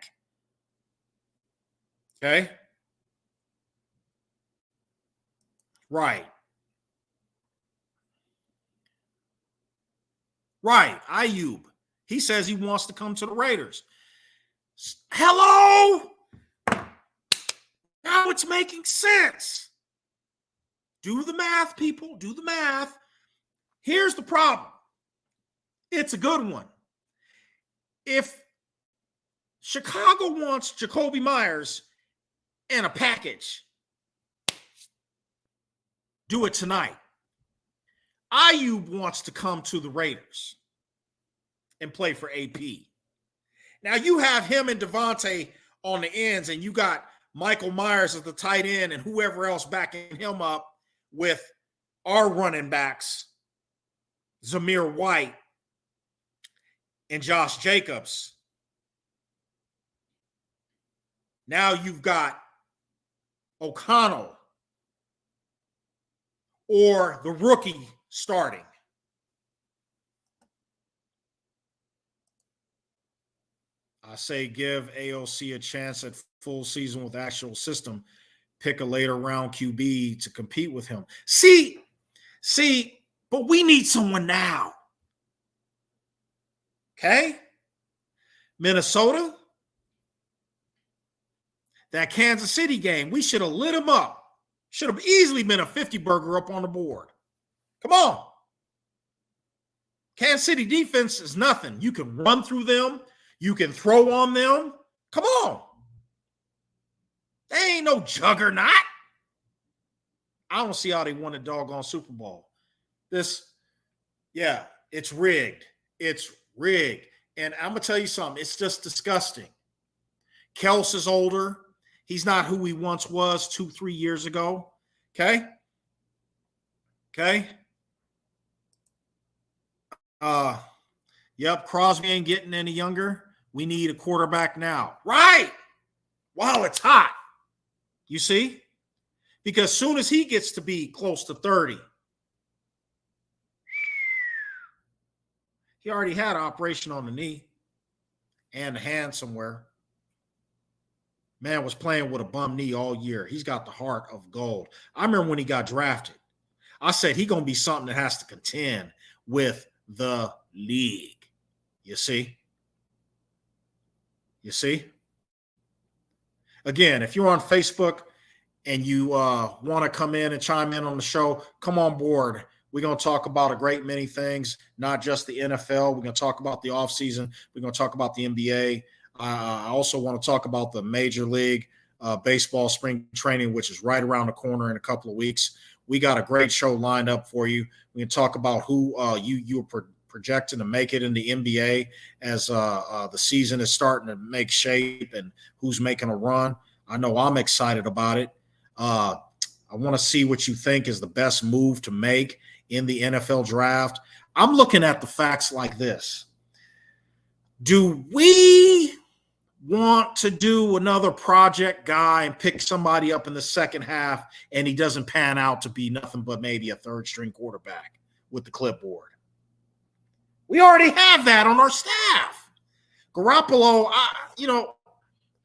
Okay? Right. Right. Ayub. He says he wants to come to the Raiders. Hello? Now it's making sense. Do the math, people. Do the math. Here's the problem. It's a good one. If Chicago wants Jakobi Meyers and a package, do it tonight. Ayub wants to come to the Raiders and play for AP. Now you have him and Davante on the ends, and you got Michael Myers as the tight end and whoever else backing him up with our running backs, Zamir White and Josh Jacobs. Now you've got O'Connell or the rookie starting. I say give AOC a chance at full season with actual system. Pick a later round QB to compete with him. See, but we need someone now. Okay? Minnesota, that Kansas City game, we should have lit them up. Should have easily been a 50 burger up on the board. Come on. Kansas City defense is nothing. You can run through them. You can throw on them. Come on. They ain't no juggernaut. I don't see how they won a doggone Super Bowl. It's rigged. It's rigged. And I'm going to tell you something. It's just disgusting. Kels is older. He's not who he once was 2-3 years ago. Okay? Yep, Crosby ain't getting any younger. We need a quarterback now. Right. While it's hot. You see? Because soon as he gets to be close to 30, he already had an operation on the knee and the hand somewhere. Man was playing with a bum knee all year. He's got the heart of gold. I remember when he got drafted. I said he's going to be something that has to contend with the league. You see? Again, if you're on Facebook and you want to come in and chime in on the show, come on board. We're going to talk about a great many things, not just the NFL. We're going to talk about the offseason. We're going to talk about the NBA. I also want to talk about the Major League Baseball spring training, which is right around the corner in a couple of weeks. We got a great show lined up for you. We can talk about who you're projecting to make it in the NBA as the season is starting to make shape and who's making a run. I know I'm excited about it. I want to see what you think is the best move to make in the NFL draft. I'm looking at the facts like this. Do we want to do another project guy and pick somebody up in the second half and he doesn't pan out to be nothing but maybe a third string quarterback with the clipboard? We already have that on our staff. Garoppolo, I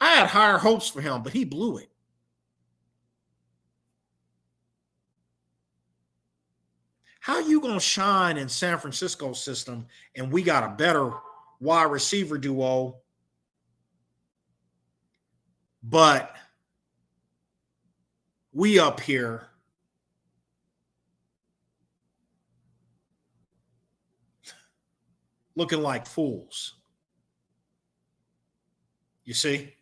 had higher hopes for him, but he blew it. How you going to shine in San Francisco's system and we got a better wide receiver duo, but we up here looking like fools? You see?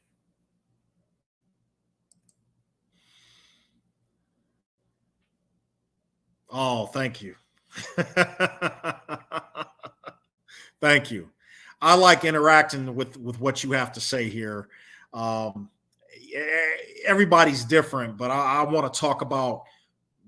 Oh, thank you. Thank you. I like interacting with what you have to say here. Everybody's different, but I want to talk about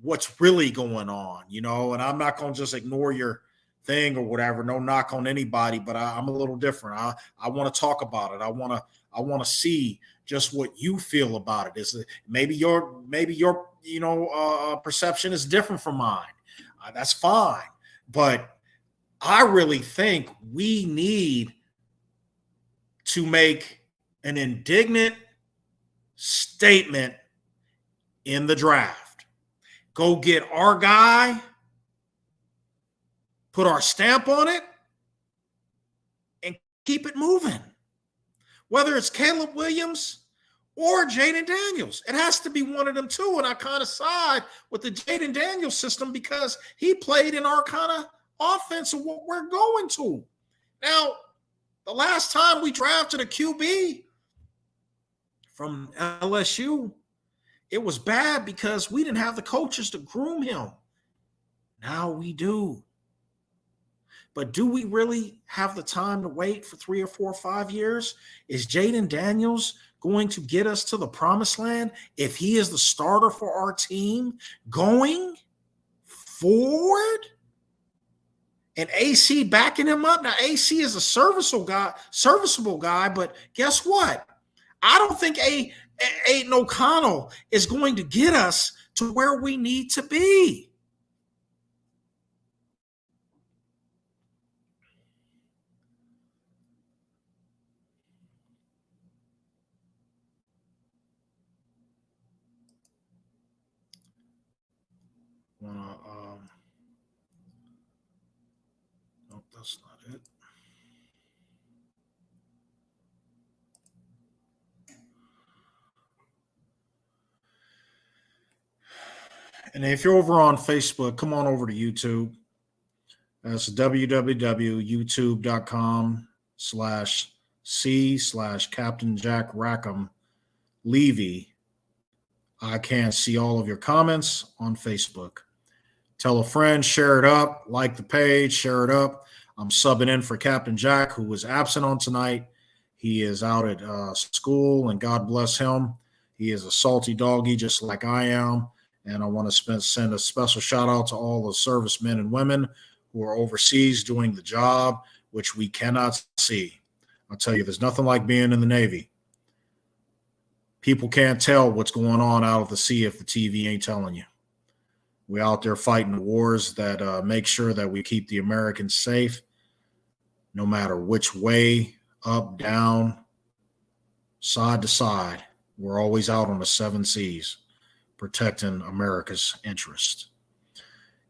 what's really going on, and I'm not going to just ignore your thing or whatever. No knock on anybody, but I'm a little different. I want to talk about it. I want to see just what you feel about it. Is it maybe your perception is different from mine. That's fine, but I really think we need to make an indignant statement in the draft. Go get our guy, put our stamp on it, and keep it moving. Whether it's Caleb Williams or Jayden Daniels, it has to be one of them two. And I kind of side with the Jayden Daniels system because he played in our kind of offense of what we're going to. Now, the last time we drafted a QB from LSU, it was bad because we didn't have the coaches to groom him. Now we do. But do we really have the time to wait for 3 or 4 or 5 years? Is Jayden Daniels going to get us to the promised land if he is the starter for our team going forward? And AC backing him up? Now, AC is a serviceable guy, but guess what? I don't think Aiden O'Connell is going to get us to where we need to be. Nope, that's not it. And if you're over on Facebook, come on over to YouTube. That's www.youtube.com/C/Captain Jack Rackham Levy. I can see all of your comments on Facebook. Tell a friend, share it up, like the page, share it up. I'm subbing in for Captain Jack, who was absent on tonight. He is out at school, and God bless him. He is a salty doggy, just like I am. And I want to send a special shout out to all the servicemen and women who are overseas doing the job, which we cannot see. I'll tell you, there's nothing like being in the Navy. People can't tell what's going on out of the sea if the TV ain't telling you. We're out there fighting wars that make sure that we keep the Americans safe, no matter which way, up, down, side to side. We're always out on the 7 seas, protecting America's interests.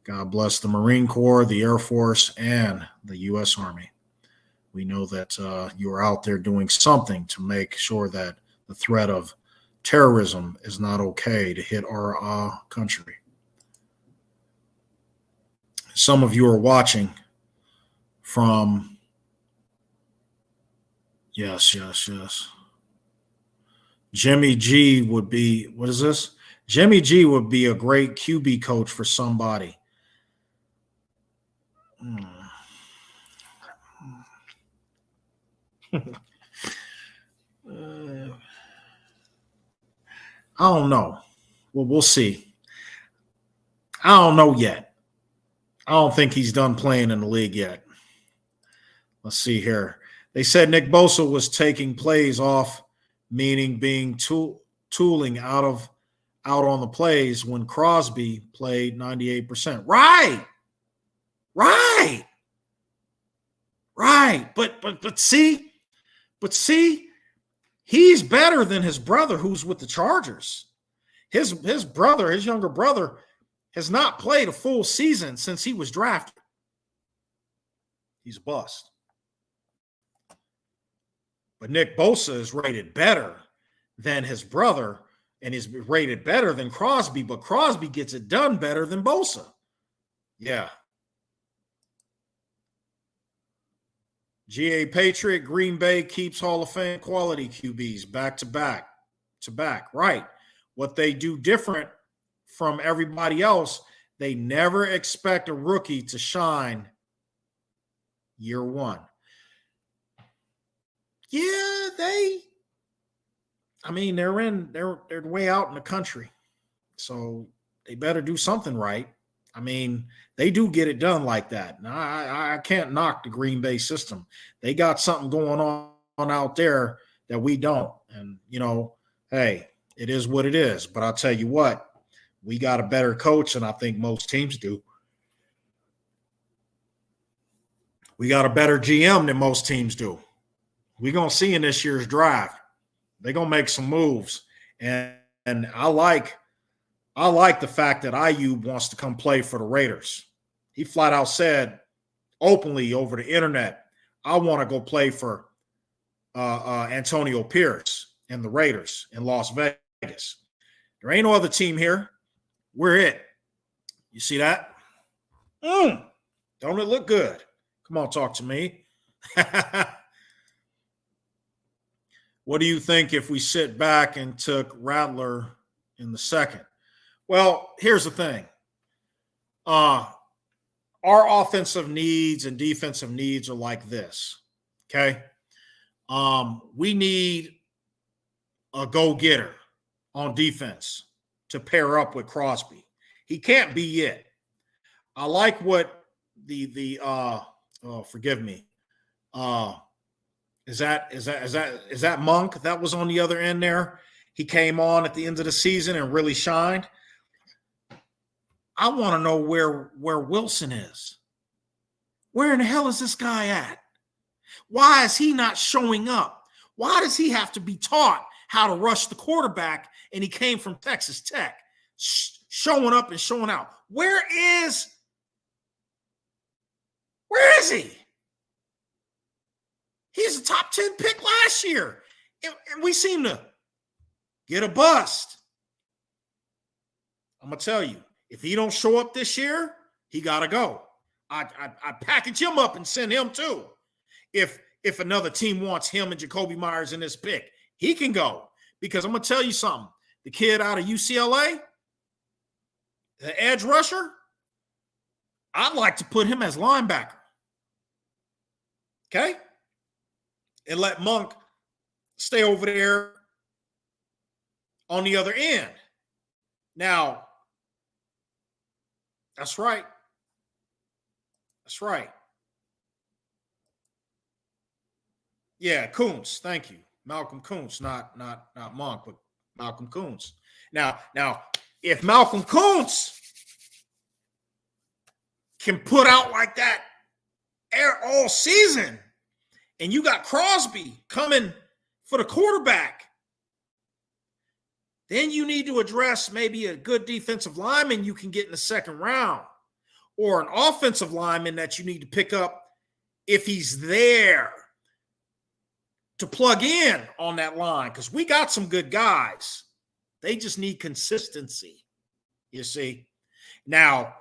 God bless the Marine Corps, the Air Force, and the U.S. Army. We know that you are out there doing something to make sure that the threat of terrorism is not okay to hit our country. Some of you are watching from, yes. Jimmy G would be, what is this? Jimmy G would be a great QB coach for somebody. I don't know. Well, we'll see. I don't know yet. I don't think he's done playing in the league yet. Let's see here. They said Nick Bosa was taking plays off, meaning being tooling out on the plays when Crosby played 98%. Right. But see, he's better than his brother who's with the Chargers. His younger brother, has not played a full season since he was drafted. He's a bust. But Nick Bosa is rated better than his brother and is rated better than Crosby, but Crosby gets it done better than Bosa. Yeah. G.A. Patriot, Green Bay keeps Hall of Fame quality QBs back to back. Right. What they do different from everybody else, they never expect a rookie to shine year one. Yeah, they're way out in the country. So they better do something right. I mean, they do get it done like that. Now, I can't knock the Green Bay system. They got something going on out there that we don't. And, hey, it is what it is. But I'll tell you what, we got a better coach than I think most teams do. We got a better GM than most teams do. We're going to see in this year's draft. They're going to make some moves. And I like the fact that Ayuk wants to come play for the Raiders. He flat out said openly over the internet, I want to go play for Antonio Pierce and the Raiders in Las Vegas. There ain't no other team here. We're it. You see that? Don't it look good? Come on, talk to me. What do you think if we sit back and took Rattler in the second? Well, here's the thing. Our offensive needs and defensive needs are like this, okay? We need a go-getter on defense to pair up with Crosby. He can't be it. I like what forgive me. Is that Monk that was on the other end there? He came on at the end of the season and really shined. I want to know where Wilson is. Where in the hell is this guy at? Why is he not showing up? Why does he have to be taught how to rush the quarterback and he came from Texas Tech? Showing up and showing out. Where is he? He's a top 10 pick last year. And we seem to get a bust. I'm going to tell you, if he don't show up this year, he got to go. I package him up and send him too. If another team wants him and Jacoby Myers in this pick, he can go. Because I'm going to tell you something. The kid out of UCLA, the edge rusher, I'd like to put him as linebacker. Okay? And let Monk stay over there on the other end. Now, that's right. That's right. Yeah, Kuntz. Thank you. Malcolm Kuntz, not Monk, but Malcolm Kuntz. Now, if Malcolm Kuntz can put out like that all season, and you got Crosby coming for the quarterback, then you need to address maybe a good defensive lineman you can get in the second round, or an offensive lineman that you need to pick up if he's there to plug in on that line, because we got some good guys. They just need consistency, you see. Now,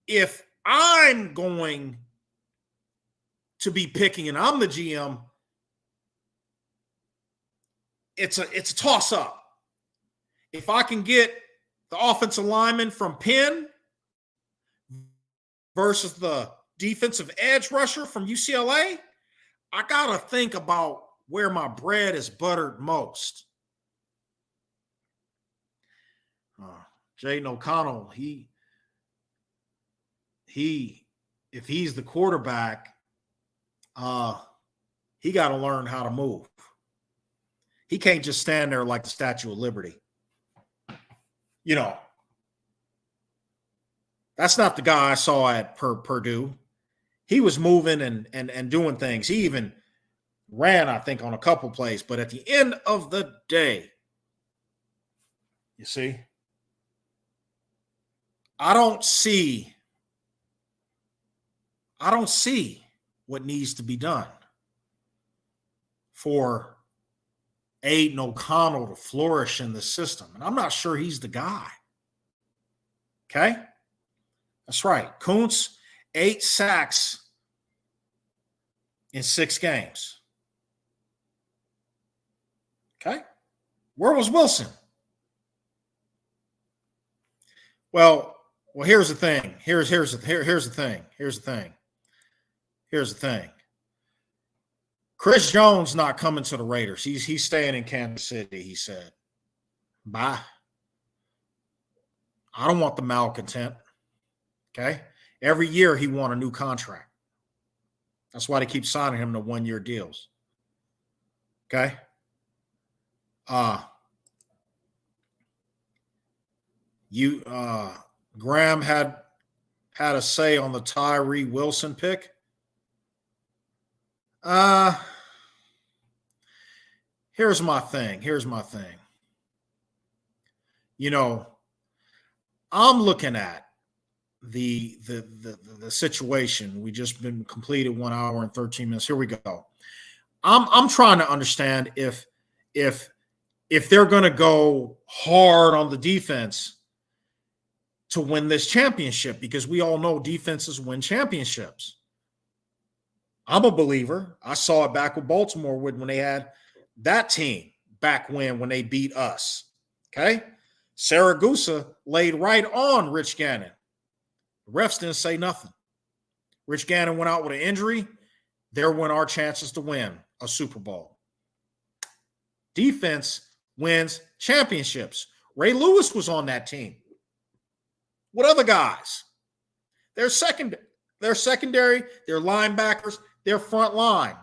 if I'm going to be picking and I'm the GM, it's a toss-up. If I can get the offensive lineman from Penn versus the defensive edge rusher from UCLA, I got to think about where my bread is buttered most. Jaden O'Connell, if he's the quarterback, he got to learn how to move. He can't just stand there like the Statue of Liberty. You know, that's not the guy I saw at Purdue. He was moving and doing things. He even ran, I think, on a couple plays. But at the end of the day, you see, I don't see what needs to be done for Aidan O'Connell to flourish in the system. And I'm not sure he's the guy. Okay? That's right. Kuntz, 8 sacks in 6 games. Okay? Where was Wilson? Well, here's the thing. Here's the thing. Chris Jones not coming to the Raiders. He's staying in Kansas City, he said. Bye. I don't want the malcontent. Okay? Every year he won a new contract. That's why they keep signing him to 1-year deals. Okay? Graham had a say on the Tyree Wilson pick. Here's my thing. You know, I'm looking at the situation. We just been completed 1 hour and 13 minutes. Here we go. I'm trying to understand if they're going to go hard on the defense to win this championship, because we all know defenses win championships. I'm a believer. I saw it back with Baltimore when they had that team back when they beat us. Okay? Saragusa laid right on Rich Gannon. The refs didn't say nothing. Rich Gannon went out with an injury. There went our chances to win a Super Bowl. Defense wins championships. Ray Lewis was on that team. What other guys? They're secondary, their linebackers, their front line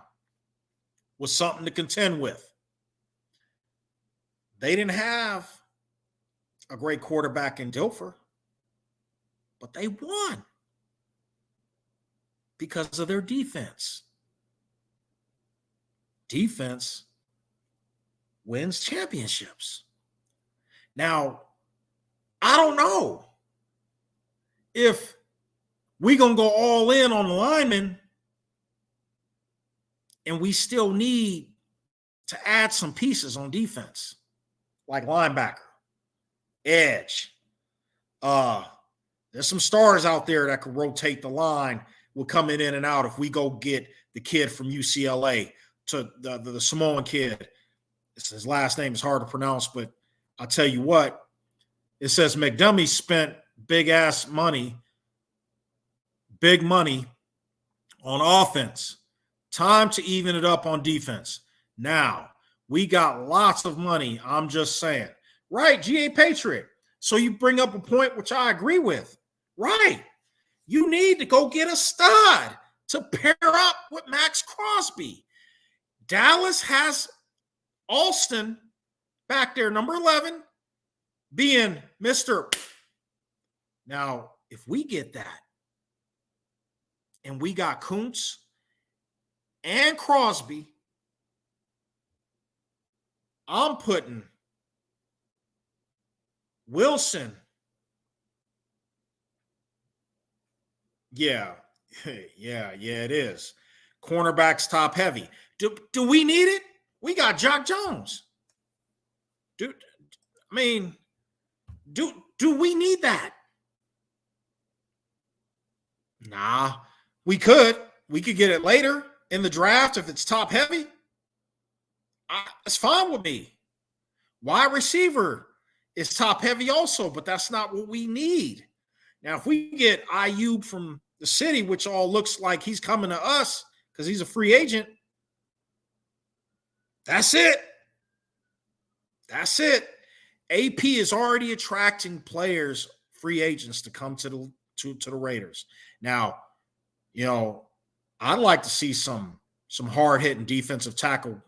was something to contend with. They didn't have a great quarterback in Dilfer, but they won because of their defense. Defense wins championships. Now, I don't know if we're going to go all in on the linemen and we still need to add some pieces on defense, like linebacker, edge. There's some stars out there that could rotate the line. We're coming in and out if we go get the kid from UCLA to the Samoan kid. His last name is hard to pronounce, but I'll tell you what, it says McDummy spent big money on offense. Time to even it up on defense. Now, we got lots of money. I'm just saying. Right, G.A. Patriot. So you bring up a point which I agree with. Right. You need to go get a stud to pair up with Max Crosby. Dallas has Alston back there, number 11, being Mr. Now, if we get that, and we got Kuntz and Crosby, I'm putting Wilson. Yeah, it is. Cornerbacks top heavy. Do we need it? We got Jock Jones. Do we need that? Nah, we could. We could get it later in the draft if it's top heavy. It's fine with me. Wide receiver is top heavy also, but that's not what we need. Now, if we get Ayuk from the city, which all looks like he's coming to us because he's a free agent, that's it. AP is already attracting players, free agents to come to the Raiders. Now, I'd like to see some hard hitting defensive tackle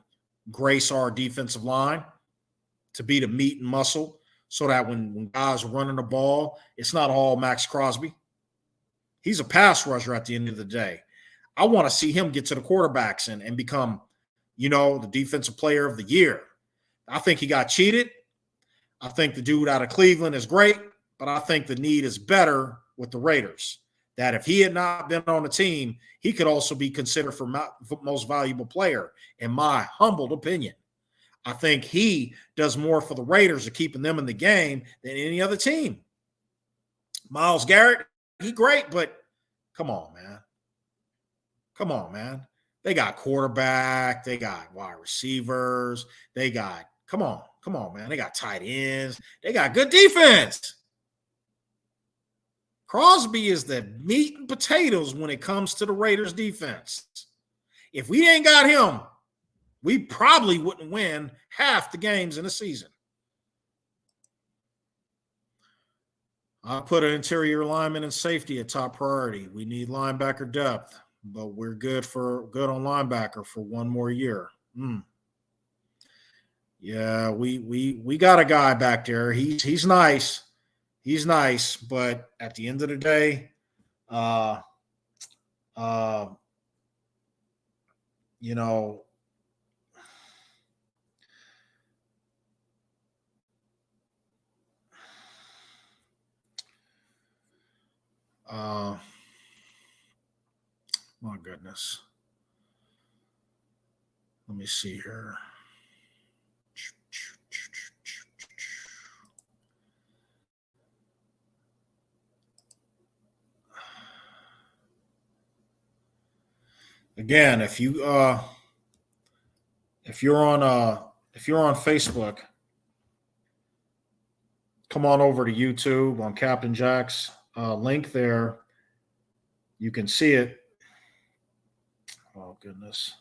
grace our defensive line to be the meat and muscle, so that when guys are running the ball, it's not all Max Crosby. He's a pass rusher at the end of the day. I want to see him get to the quarterbacks and become, the defensive player of the year. I think he got cheated. I think the dude out of Cleveland is great, but I think the need is better with the Raiders. That if he had not been on the team, he could also be considered for most valuable player, in my humbled opinion. I think he does more for the Raiders of keeping them in the game than any other team. Myles Garrett, he great, but come on, man. Come on, man. They got quarterback. They got wide receivers. They got, come on, man. They got tight ends. They got good defense. Crosby is the meat and potatoes when it comes to the Raiders defense. If we ain't got him, we probably wouldn't win half the games in the season. I put an interior lineman and safety at top priority. We need linebacker depth, but we're good on linebacker for one more year. Yeah, we got a guy back there. He's nice. He's nice, but at the end of the day, my goodness. Let me see here. Again, if you're on Facebook, come on over to YouTube on Captain Jack's link there. You can see it. Oh goodness.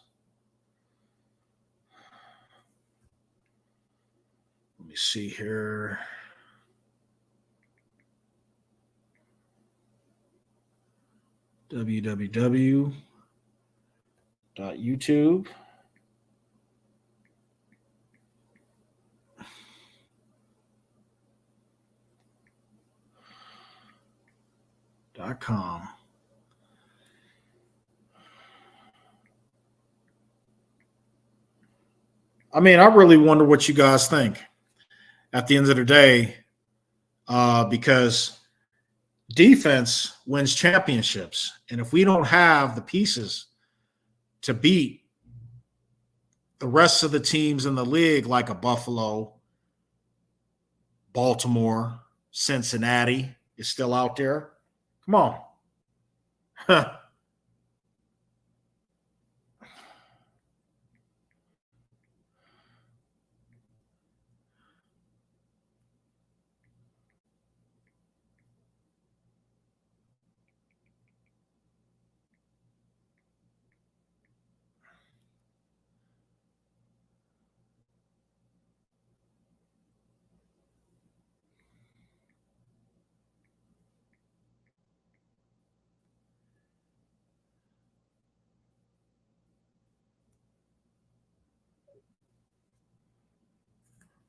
Let me see here. www.youtube.com. I mean, I really wonder what you guys think at the end of the day, because defense wins championships. And if we don't have the pieces to beat the rest of the teams in the league, like a Buffalo, Baltimore, Cincinnati is still out there. Come on.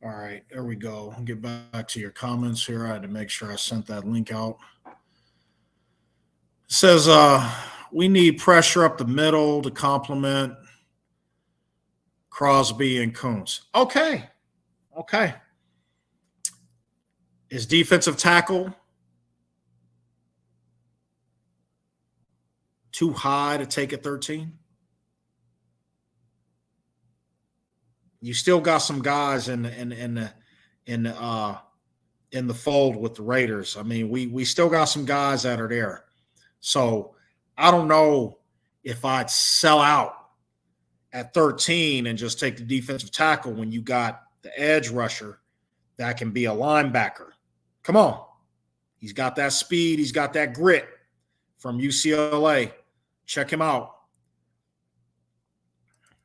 All right, there we go. I'll get back to your comments here. I had to make sure I sent that link out. It says we need pressure up the middle to complement Crosby and Kuntz. Okay. Is defensive tackle too high to take at 13? You still got some guys in the fold with the Raiders. I mean, we still got some guys that are there. So I don't know if I'd sell out at 13 and just take the defensive tackle when you got the edge rusher that can be a linebacker. Come on. He's got that speed. He's got that grit from UCLA. Check him out.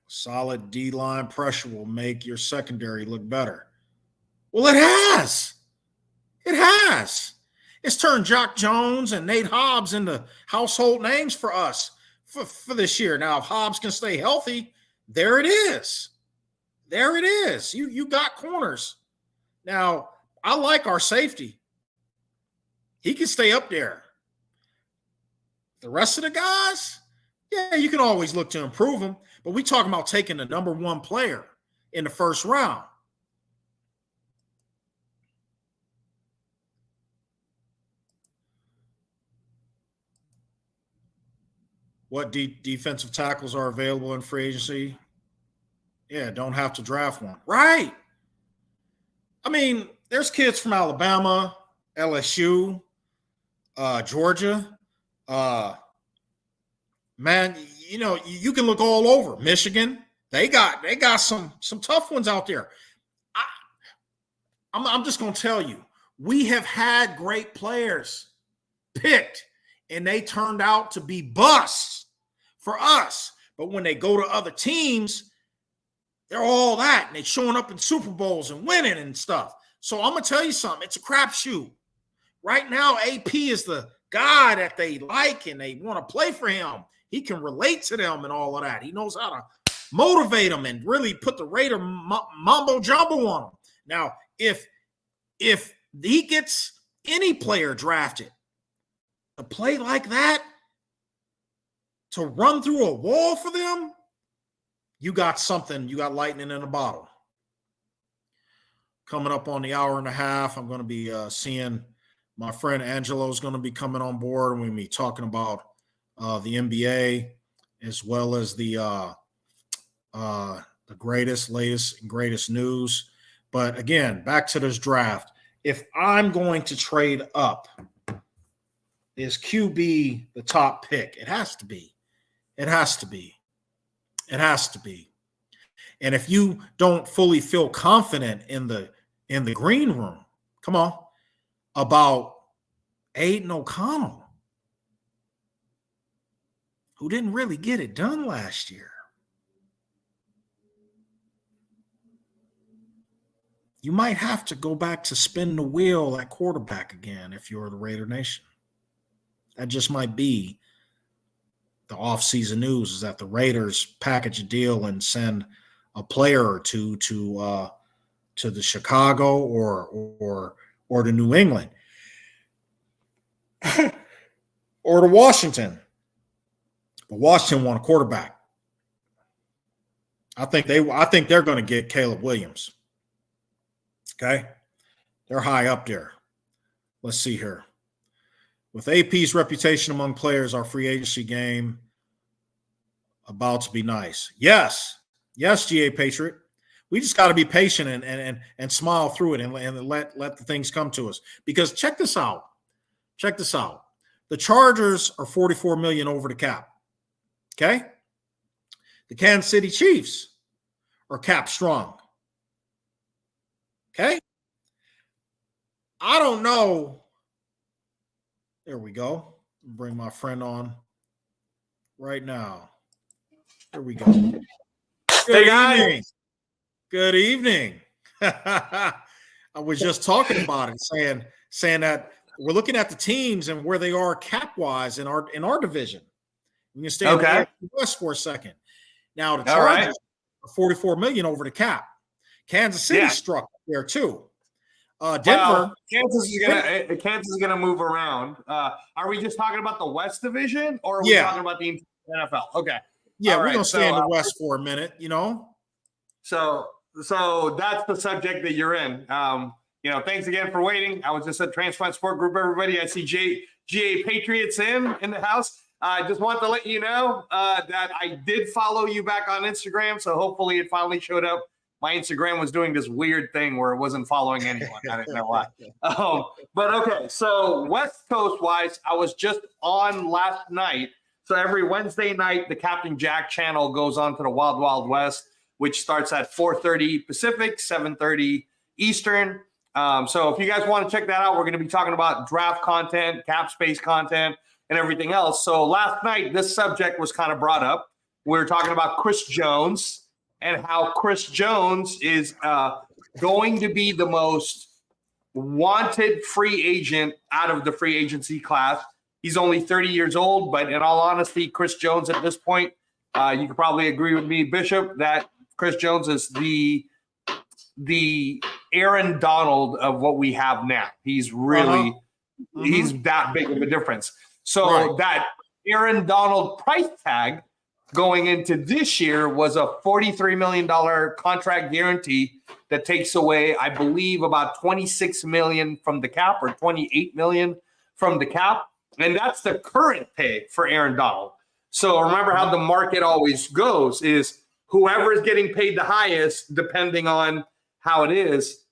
Solid D-line pressure will make your secondary look better. Well, it has. It has. It's turned Jock Jones and Nate Hobbs into household names for us for this year. Now, if Hobbs can stay healthy, there it is. There it is. You got corners. Now, I like our safety. He can stay up there. The rest of the guys, yeah, you can always look to improve them. But we talking about taking the number one player in the first round. What defensive tackles are available in free agency? Yeah, don't have to draft one. Right. I mean, there's kids from Alabama, LSU, Georgia. Man, you know, you can look all over. Michigan, they got some tough ones out there. I'm just gonna tell you, we have had great players picked, and they turned out to be busts for us. But when they go to other teams, they're all that, and they're showing up in Super Bowls and winning and stuff. So I'm gonna tell you something. It's a crapshoot. Right now, AP is the guy that they like and they want to play for him. He can relate to them and all of that. He knows how to motivate them and really put the Raider mumbo jumbo on them. Now, if he gets any player drafted to play like that, to run through a wall for them, you got something. You got lightning in a bottle. Coming up on the hour and a half, I'm going to be seeing my friend Angelo is going to be coming on board, and we're going to be talking about the NBA as well as the latest and greatest news. But again, back to this draft. If I'm going to trade up, is QB the top pick? It has to be. It has to be. It has to be. And if you don't fully feel confident in the green room, come on, about Aiden O'Connell, who didn't really get it done last year. You might have to go back to spin the wheel at quarterback again if you're the Raider Nation. That just might be the offseason news, is that the Raiders package a deal and send a player or two to the Chicago or to New England or to Washington. But Washington want a quarterback. I think they're going to get Caleb Williams. Okay, they're high up there. Let's see here. With AP's reputation among players, our free agency game about to be nice. Yes, GA Patriot. We just got to be patient and smile through it and let the things come to us. Because check this out. The Chargers are $44 million over the cap. Okay? The Kansas City Chiefs are cap strong. Okay? I don't know. There we go. Bring my friend on right now. Here we go. Good evening. Good evening. I was just talking about it, saying that we're looking at the teams and where they are cap-wise in our division. We can stay in the West for a second. Now the Chargers are $44 million over the cap. Kansas City struck there too. Denver. Well, Kansas is gonna move around. Are we just talking about the West Division, or are we talking about the NFL? Okay. Yeah, we're gonna stay in the West for a minute. You know. So that's the subject that you're in. Thanks again for waiting. I was just at Transplant Sport Group, everybody. I see GA Patriots in the house. I just want to let you know that I did follow you back on Instagram, so hopefully it finally showed up. My Instagram was doing this weird thing where it wasn't following anyone. I didn't know why. But okay, so West Coast wise, I was just on last night. So every Wednesday night, the Captain Jack channel goes on to the Wild Wild West, which starts at 4:30 Pacific, 7:30 Eastern. So if you guys want to check that out, we're going to be talking about draft content, cap space content, and everything else. So last night, this subject was kind of brought up. We were talking about Chris Jones and how Chris Jones is going to be the most wanted free agent out of the free agency class. He's only 30 years old, but in all honesty, Chris Jones at this point, you could probably agree with me, Bishop, that Chris Jones is the Aaron Donald of what we have now. He's really, he's that big of a difference. So that Aaron Donald price tag going into this year was a $43 million contract guarantee that takes away, I believe, about $26 million from the cap or $28 million from the cap. And that's the current pay for Aaron Donald. So remember how the market always goes is whoever is getting paid the highest, depending on how it is,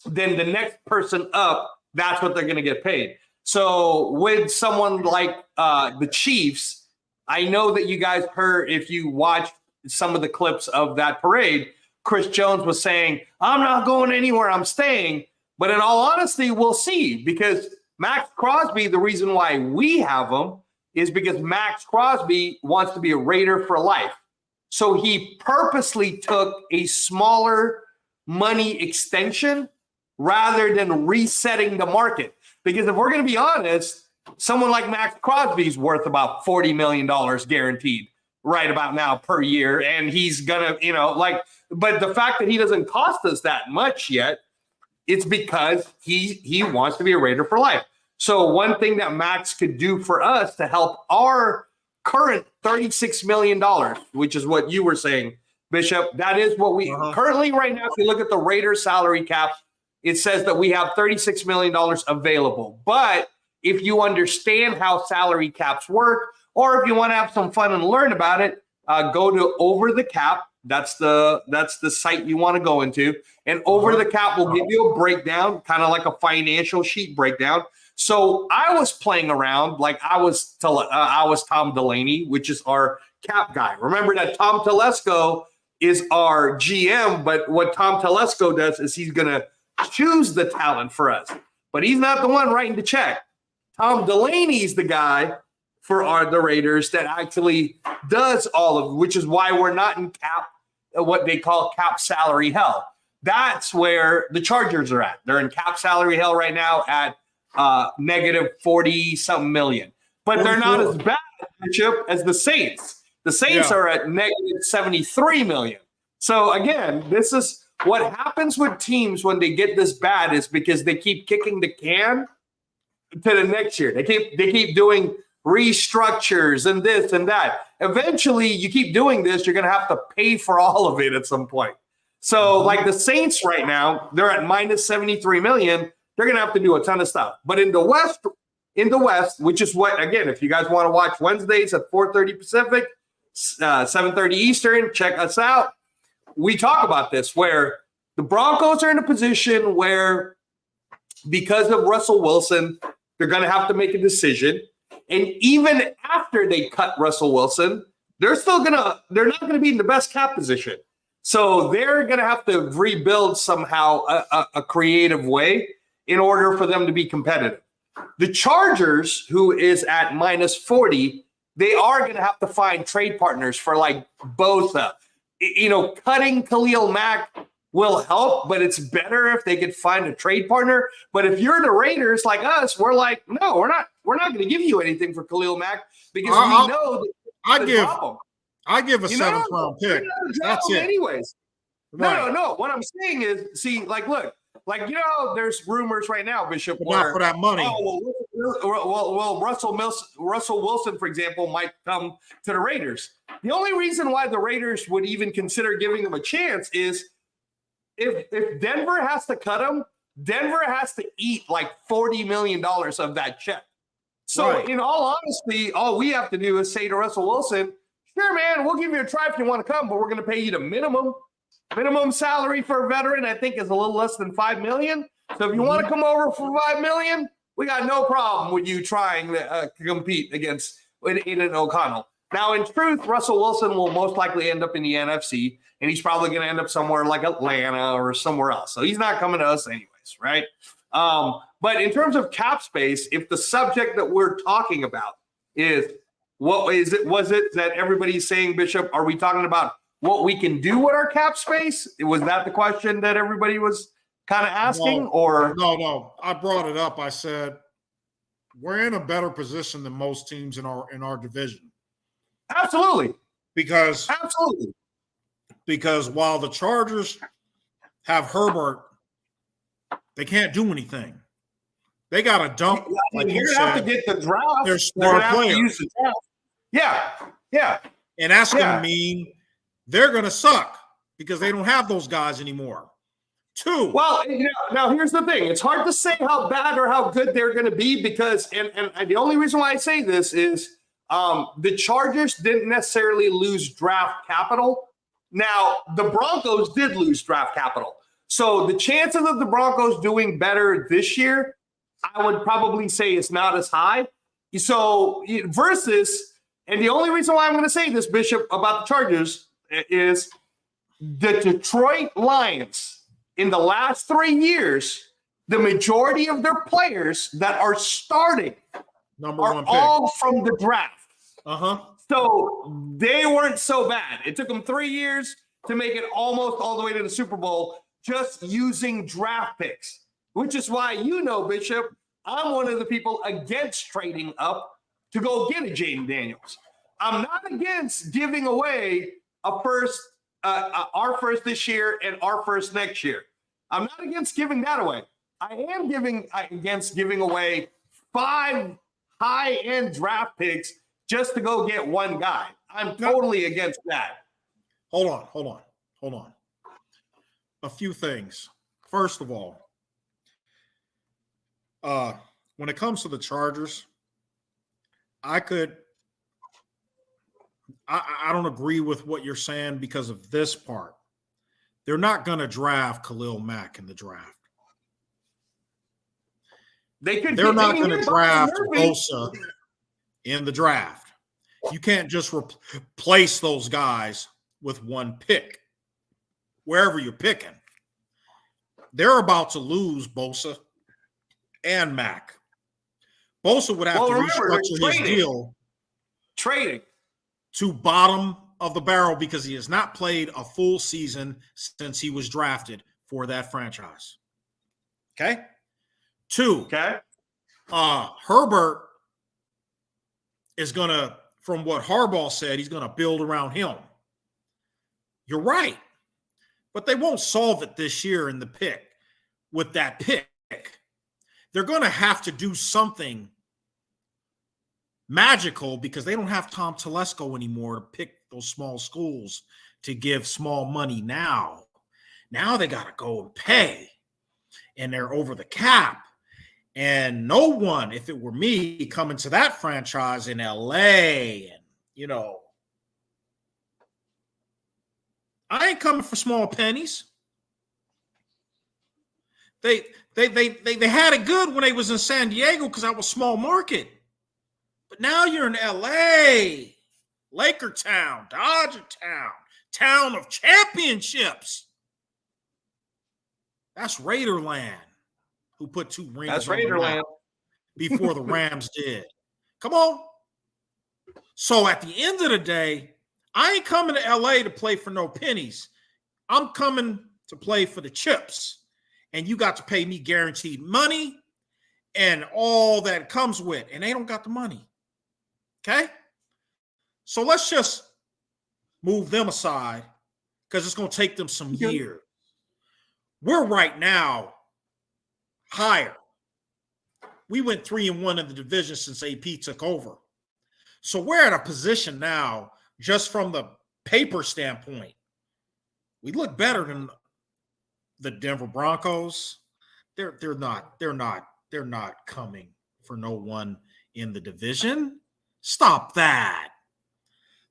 then the next person up, that's what they're going to get paid. So with someone like the Chiefs, I know that you guys heard, if you watched some of the clips of that parade, Chris Jones was saying, I'm not going anywhere, I'm staying. But in all honesty, we'll see, because Max Crosby, the reason why we have him is because Max Crosby wants to be a Raider for life. So he purposely took a smaller money extension rather than resetting the market. Because if we're going to be honest, someone like Max Crosby is worth about $40 million guaranteed right about now per year. And he's going to, but the fact that he doesn't cost us that much yet, it's because he wants to be a Raider for life. So one thing that Max could do for us to help our current $36 million, which is what you were saying, Bishop, that is what we currently right now, if you look at the Raiders salary cap, it says that we have $36 million available. But if you understand how salary caps work, or if you want to have some fun and learn about it, go to Over the Cap. That's the site you want to go into. And Over the Cap will give you a breakdown, kind of like a financial sheet breakdown. So I was playing around like I was Tom Delaney, which is our cap guy. Remember that Tom Telesco is our GM, but what Tom Telesco does is he's going to choose the talent for us. But he's not the one writing the check. Tom Delaney's the guy for the Raiders that actually does all of, which is why we're not in cap, what they call cap salary hell. That's where the Chargers are at. They're in cap salary hell right now at negative 40-something million. But they're not as bad, Bishop, as the Saints. The Saints are at negative 73 million. So again, this is what happens with teams when they get this bad is because they keep kicking the can to the next year. They keep doing restructures and this and that. Eventually, you keep doing this, you're going to have to pay for all of it at some point. So like the Saints right now, they're at minus 73 million. They're going to have to do a ton of stuff. But in the West, which is what, again, if you guys want to watch Wednesdays at 4:30 Pacific, 7:30 Eastern, check us out. We talk about this where the Broncos are in a position where because of Russell Wilson, they're going to have to make a decision. And even after they cut Russell Wilson, they're not going to be in the best cap position. So they're going to have to rebuild somehow a creative way in order for them to be competitive. The Chargers, who is at minus 40, they are going to have to find trade partners for like Bosa. Cutting Khalil Mack will help, but it's better if they could find a trade partner. But if you're the Raiders like us, we're like, no, we're not going to give you anything for Khalil Mack because we know that I give a seventh round pick. That's it. Anyways. Right. No. What I'm saying is, see, look, there's rumors right now, Bishop, not for that money. Well, Russell Wilson, for example, might come to the Raiders. The only reason why the Raiders would even consider giving him a chance is if Denver has to cut him, Denver has to eat like $40 million of that check. So in all honesty, all we have to do is say to Russell Wilson, sure, man, we'll give you a try if you want to come, but we're going to pay you the minimum salary for a veteran, I think, is a little less than $5 million. So if you want to come over for $5 million, we got no problem with you trying to compete against Aiden O'Connell. Now, in truth, Russell Wilson will most likely end up in the NFC, and he's probably going to end up somewhere like Atlanta or somewhere else. So he's not coming to us anyways, right? But in terms of cap space, if the subject that we're talking about is what is it? Was it that everybody's saying, Bishop? Are we talking about what we can do with our cap space? Was that the question that everybody was kind of asking? No. I brought it up. I said we're in a better position than most teams in our division. Absolutely. Because while the Chargers have Herbert, they can't do anything. They got to dump. Like you're gonna have to get the draft. Their star players. Use the draft. Yeah. And that's going to mean they're going to suck because they don't have those guys anymore. 2. Well, now here's the thing. It's hard to say how bad or how good they're going to be because, and the only reason why I say this is the Chargers didn't necessarily lose draft capital. Now, the Broncos did lose draft capital. So the chances of the Broncos doing better this year, I would probably say it's not as high. So versus, and the only reason why I'm going to say this, Bishop, about the Chargers is the Detroit Lions in the last 3 years, the majority of their players that are starting are all from the draft. So they weren't so bad. It took them 3 years to make it almost all the way to the Super Bowl just using draft picks, which is why, Bishop, I'm one of the people against trading up to go get a Jaden Daniels. I'm not against giving away a first, our first this year and our first next year. I'm not against giving that away. I am against giving away 5 high-end draft picks just to go get one guy. I'm totally against that. Hold on. A few things. First of all, when it comes to the Chargers, I don't agree with what you're saying because of this part. They're not going to draft Khalil Mack in the draft. They're not going to draft Bosa in the draft. You can't just replace those guys with one pick, wherever you're picking. They're about to lose Bosa and Mack. Bosa would have to restructure his deal. Trading. To bottom of the barrel because he has not played a full season since he was drafted for that franchise. Okay? 2. Okay. Herbert is going to, from what Harbaugh said, he's going to build around him. You're right. But they won't solve it this year in the pick with that pick. They're going to have to do something magical because they don't have Tom Telesco anymore to pick those small schools to give small money now. Now they got to go and pay, and they're over the cap. And no one, if it were me, coming to that franchise in LA, and I ain't coming for small pennies. They had it good when they was in San Diego because I was small market. But now you're in LA, Laker Town, Dodger Town, town of championships. That's Raider land, who put 2 rings. That's Raider land before the Rams did. Come on. So at the end of the day, I ain't coming to LA to play for no pennies. I'm coming to play for the chips. And you got to pay me guaranteed money and all that comes with. And they don't got the money. Okay? So let's just move them aside because it's going to take them some years. We're right now higher. We went 3-1 in the division since AP took over. So we're at a position now, just from the paper standpoint, we look better than the Denver Broncos. They're not coming for no one in the division. Stop that.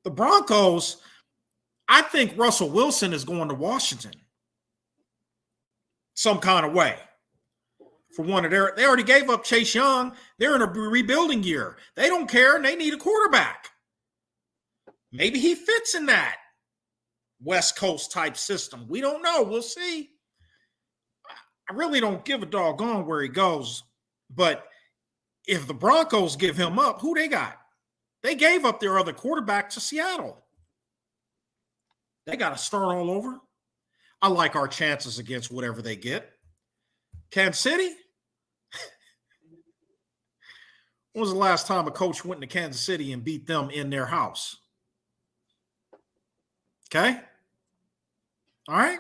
The Broncos, I think Russell Wilson is going to Washington some kind of way. For one of they already gave up Chase Young. They're in a rebuilding year. They don't care, and they need a quarterback. Maybe he fits in that West Coast type system. We don't know. We'll see. I really don't give a doggone where he goes. But if the Broncos give him up, who they got? They gave up their other quarterback to Seattle. They got to start all over. I like our chances against whatever they get. Kansas City? When was the last time a coach went to Kansas City and beat them in their house? Okay? All right?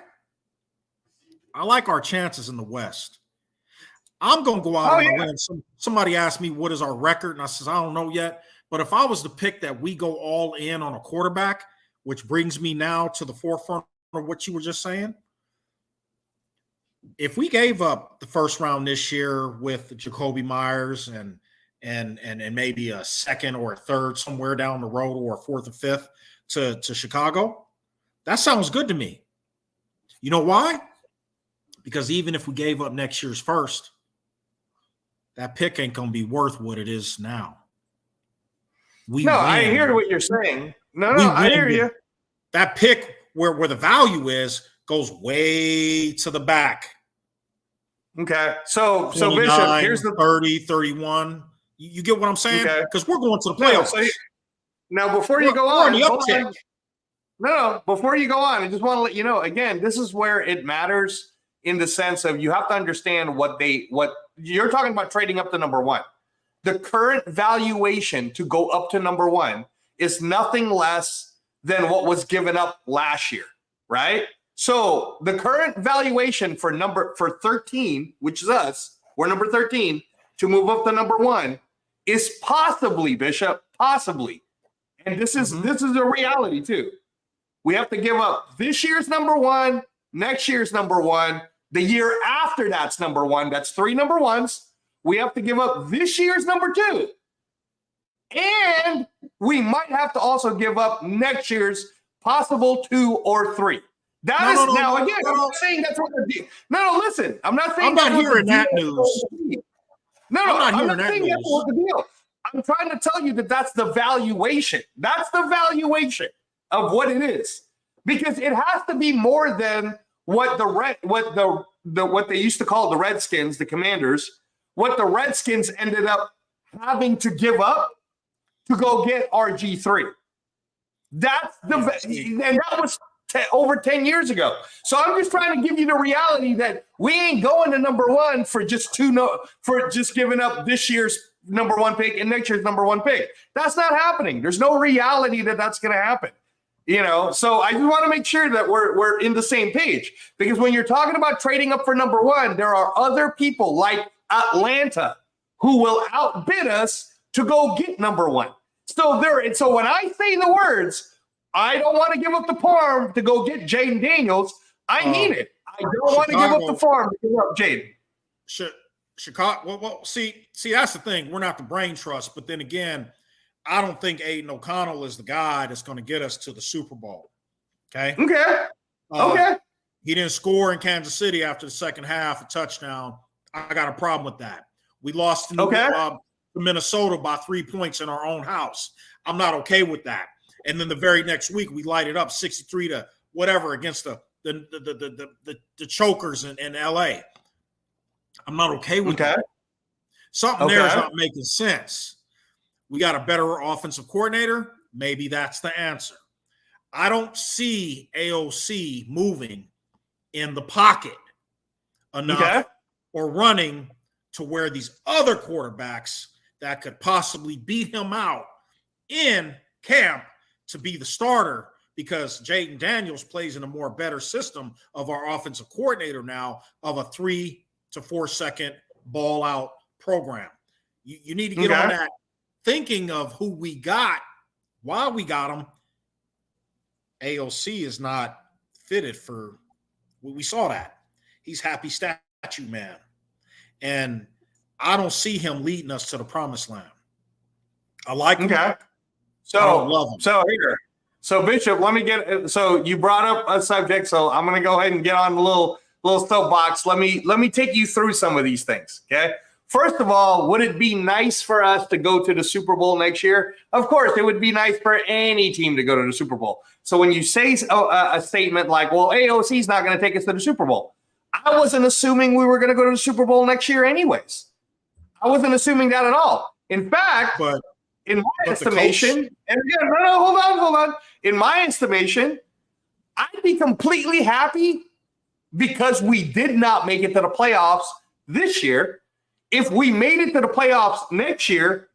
I like our chances in the West. I'm going to go out on a limb. Somebody asked me, what is our record? And I says, I don't know yet. But if I was to pick that we go all in on a quarterback, which brings me now to the forefront of what you were just saying. If we gave up the first round this year with Jacoby Myers and maybe a second or a third somewhere down the road, or a fourth or fifth to Chicago, that sounds good to me. You know why? Because even if we gave up next year's first, that pick ain't going to be worth what it is now. I hear what you're saying. No, I hear you. That pick where the value is goes way to the back. Okay. So Bishop, here's the 30, 31. You get what I'm saying? Because we're going to the playoffs. Now, before you go on, before you go on, I just want to let you know, again, this is where it matters in the sense of you have to understand what you're talking about, trading up to number one. The current valuation to go up to number one is nothing less than what was given up last year, right? So the current valuation for 13, which is us, we're number 13, to move up to number one is possibly, Bishop, possibly. And this is a reality too. We have to give up this year's number one, next year's number one, the year after that's number one. That's 3 number ones. We have to give up this year's number 2. And we might have to also give up next year's possible 2 or 3. I'm not saying that's what the deal. No, listen. I'm not saying I'm not hearing that news. I'm not saying that's what the deal. I'm trying to tell you that that's the valuation. That's the valuation of what it is. Because it has to be more than what what they used to call the Redskins, the Commanders, what the Redskins ended up having to give up to go get RG3. That's and that was over 10 years ago. So I'm just trying to give you the reality that we ain't going to number one for just giving up this year's number one pick and next year's number one pick. That's not happening. There's no reality that that's going to happen. So I just want to make sure that we're in the same page, because when you're talking about trading up for number one, there are other people like Atlanta who will outbid us to go get number one. So when I say the words, I don't want to give up the farm to go get Jaden Daniels, I mean it. I don't want to give up the farm to give up Jaden. Chicago. Well, see, that's the thing. We're not the brain trust, but then again, I don't think Aiden O'Connell is the guy that's going to get us to the Super Bowl. Okay. He didn't score in Kansas City after the second half, a touchdown. I got a problem with that. We lost to Minnesota by 3 points in our own house. I'm not okay with that. And then the very next week, we light it up 63 to whatever against the chokers in LA. I'm not okay with that. Something there is not making sense. We got a better offensive coordinator. Maybe that's the answer. I don't see AOC moving in the pocket enough or running to where these other quarterbacks that could possibly beat him out in camp to be the starter, because Jaden Daniels plays in a more better system of our offensive coordinator now of a 3 to 4 second ball out program. You need to get on that thinking of who we got, why we got him. AOC is not fitted for – we saw that. He's happy statue man. And I don't see him leading us to the promised land. I like him. So, I don't love him. So Bishop, let me get – so you brought up a subject, so I'm going to go ahead and get on the little soapbox. Let me take you through some of these things, okay? First of all, would it be nice for us to go to the Super Bowl next year? Of course, it would be nice for any team to go to the Super Bowl. So when you say a statement like, well, AOC is not going to take us to the Super Bowl, I wasn't assuming we were going to go to the Super Bowl next year anyways. I wasn't assuming that at all. In fact, in my estimation, and again, hold on. In my estimation, I'd be completely happy because we did not make it to the playoffs this year. If we made it to the playoffs next year,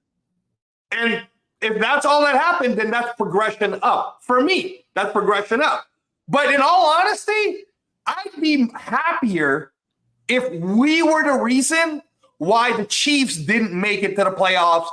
and if that's all that happened, then that's progression up. For me, that's progression up. But in all honesty, I'd be happier if we were the reason why the Chiefs didn't make it to the playoffs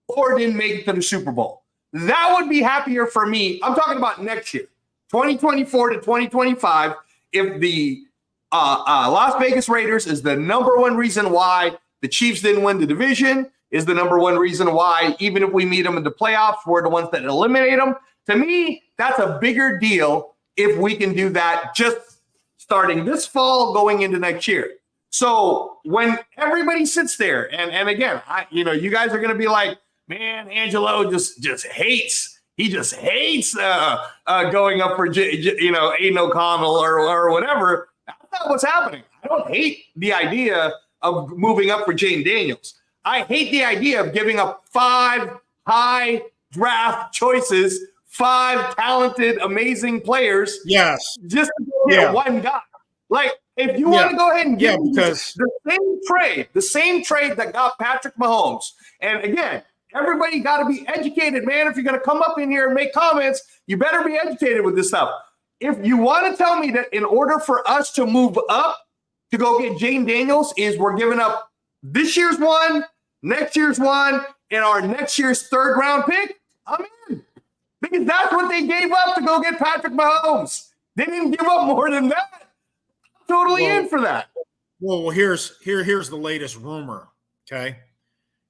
or didn't make it to the Super Bowl. That would be happier for me. I'm talking about next year, 2024 to 2025. If the Las Vegas Raiders is the number one reason why the Chiefs didn't win the division, is the number one reason why, even if we meet them in the playoffs, we're the ones that eliminate them. To me, that's a bigger deal if we can do that just starting this fall, going into next year. So when everybody sits there, and again, you guys are going to be like, man, Angelo just hates. He just hates going up for Aiden O'Connell or whatever. That's not what's happening. I don't hate the idea of moving up for Jane Daniels. I hate the idea of giving up 5 high draft choices, 5 talented, amazing players. Yes. Just to get one guy. Like, if you want to go ahead and get because the same trade that got Patrick Mahomes. And again, everybody got to be educated, man. If you're going to come up in here and make comments, you better be educated with this stuff. If you want to tell me that in order for us to move up to go get Jane Daniels is we're giving up this year's one, next year's one, and our next year's 3rd round pick, I'm in. Because that's what they gave up to go get Patrick Mahomes. They didn't give up more than that. I'm totally in for that. Well, here's the latest rumor, okay?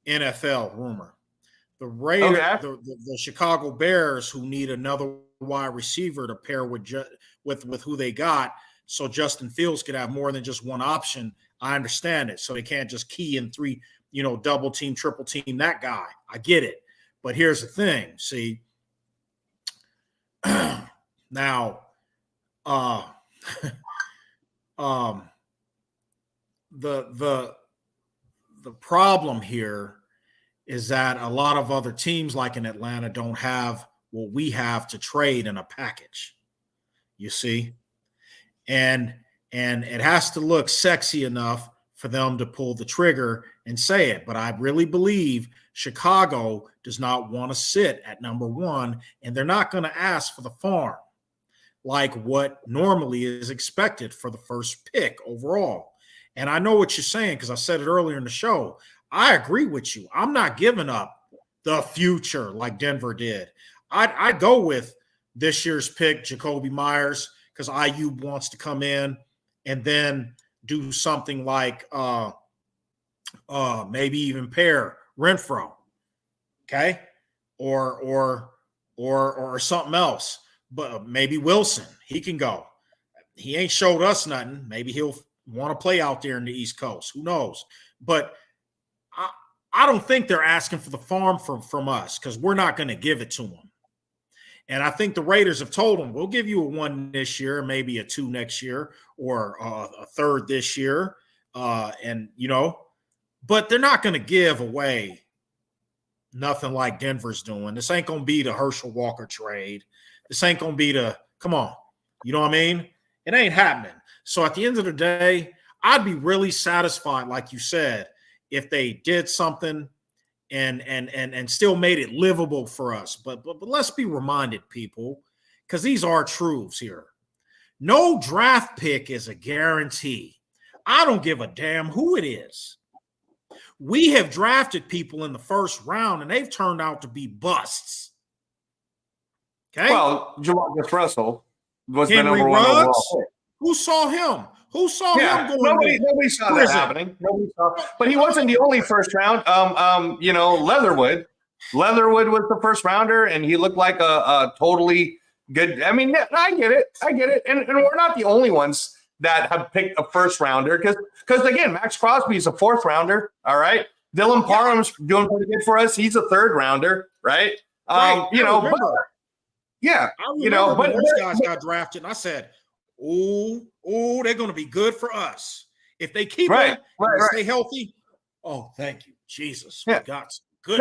NFL rumor. The Raiders, the Chicago Bears, who need another wide receiver to pair with who they got, so Justin Fields could have more than just one option. I understand it. So they can't just key in 3, double team, triple team that guy. I get it. But here's the thing. See, now, the problem here is that a lot of other teams like in Atlanta don't have what we have to trade in a package. You see? And it has to look sexy enough for them to pull the trigger and say it. But I really believe Chicago does not want to sit at number 1, and they're not going to ask for the farm like what normally is expected for the first pick overall. And I know what you're saying because I said it earlier in the show. I agree with you. I'm not giving up the future like Denver did. I'd go with this year's pick, Jacoby Myers, because IU wants to come in and then do something like maybe even pair Renfro, okay, or something else. But maybe Wilson, he can go. He ain't showed us nothing. Maybe he'll want to play out there in the East Coast. Who knows? But I don't think they're asking for the farm from us because we're not going to give it to them. And I think the Raiders have told them, we'll give you a 1 this year, maybe a 2 next year, or a 3rd this year. But they're not going to give away nothing like Denver's doing. This ain't going to be the Herschel Walker trade. This ain't going to be come on. You know what I mean? It ain't happening. So at the end of the day, I'd be really satisfied, like you said, if they did something and still made it livable for us. But let's be reminded, people, because these are truths here. No draft pick is a guarantee. I don't give a damn who it is. We have drafted people in the 1st round, and they've turned out to be busts. Okay. Well, Jamarcus Russell was Henry the number 1 overall pick. Who saw him? Who saw him going? Nobody saw that happening. Nobody saw. But he wasn't the only 1st round. Leatherwood was the 1st rounder, and he looked like a totally good. I mean, I get it, and we're not the only ones that have picked a 1st rounder because again, Max Crosby is a 4th rounder. All right, Dylan Parham's doing pretty good for us. He's a 3rd rounder, right? But those guys got drafted, and I said, "Oh, they're going to be good for us if they keep them, stay healthy." Oh, thank you, Jesus. We got some good.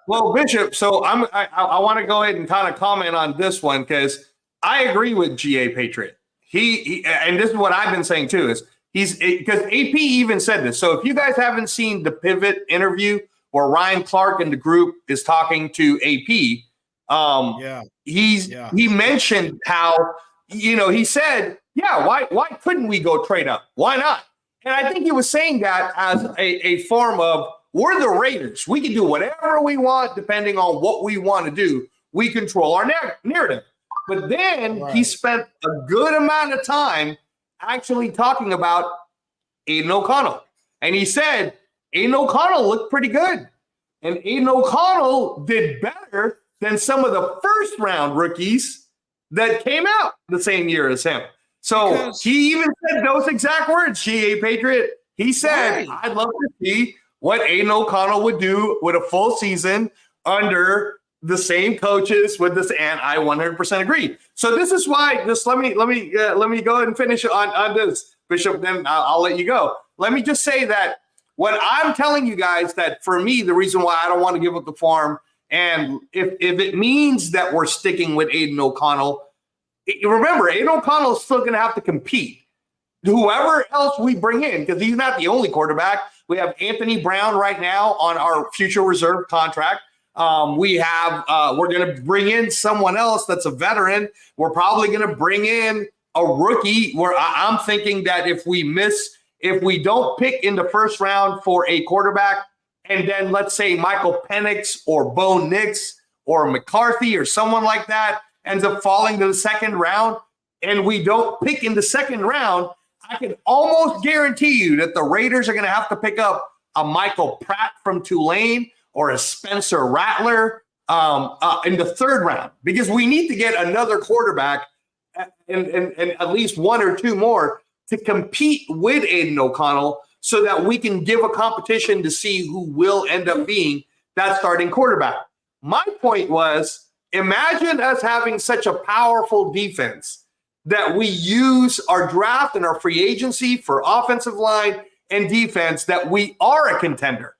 Well, Bishop. So I want to go ahead and kind of comment on this one because I agree with GA Patriot. He and this is what I've been saying too is because AP even said this. So if you guys haven't seen the Pivot interview where Ryan Clark and the group is talking to AP, he mentioned how he said, why couldn't we go trade up? Why not? And I think he was saying that as a form of, we're the Raiders. We can do whatever we want depending on what we want to do. We control our narrative. But then he spent a good amount of time actually talking about Aiden O'Connell. And he said, Aiden O'Connell looked pretty good. And Aiden O'Connell did better than some of the first-round rookies that came out the same year as him. So he even said those exact words, GA Patriot. He said, I'd love to see what Aiden O'Connell would do with a full season under the same coaches with this, and I 100% agree. So this is why. Just let me go ahead and finish on this, Bishop. Then I'll let you go. Let me just say that what I'm telling you guys, that for me, the reason why I don't want to give up the farm, and if it means that we're sticking with Aiden O'Connell, remember, Aiden O'Connell is still going to have to compete. Whoever else we bring in, because he's not the only quarterback. We have Anthony Brown right now on our future reserve contract. We're going to bring in someone else that's a veteran. We're probably going to bring in a rookie where I'm thinking that if we don't pick in the first round for a quarterback, and then let's say Michael Penix or Bo Nix or McCarthy or someone like that ends up falling to the second round, and we don't pick in the second round, I can almost guarantee you that the Raiders are going to have to pick up a Michael Pratt from Tulane or a Spencer Rattler in the third round, because we need to get another quarterback and at least one or two more to compete with Aiden O'Connell so that we can give a competition to see who will end up being that starting quarterback. My point was, imagine us having such a powerful defense that we use our draft and our free agency for offensive line and defense, that we are a contender.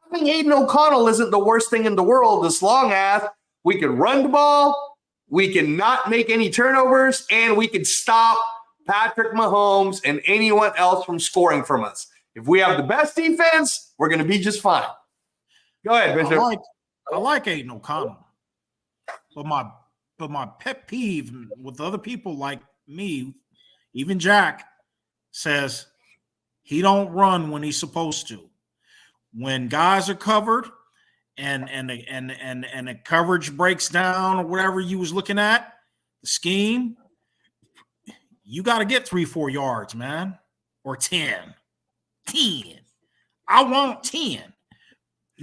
Having Aiden O'Connell isn't the worst thing in the world as long as we can run the ball, we can not make any turnovers, and we can stop Patrick Mahomes and anyone else from scoring from us. If we have the best defense, we're going to be just fine. Go ahead, Bishop. I like Aiden O'Connell, but my pet peeve with other people like me, even Jack, says he don't run when he's supposed to. When guys are covered and the coverage breaks down or whatever you was looking at, the scheme, you got to get 3-4 yards, man, or 10. I want 10.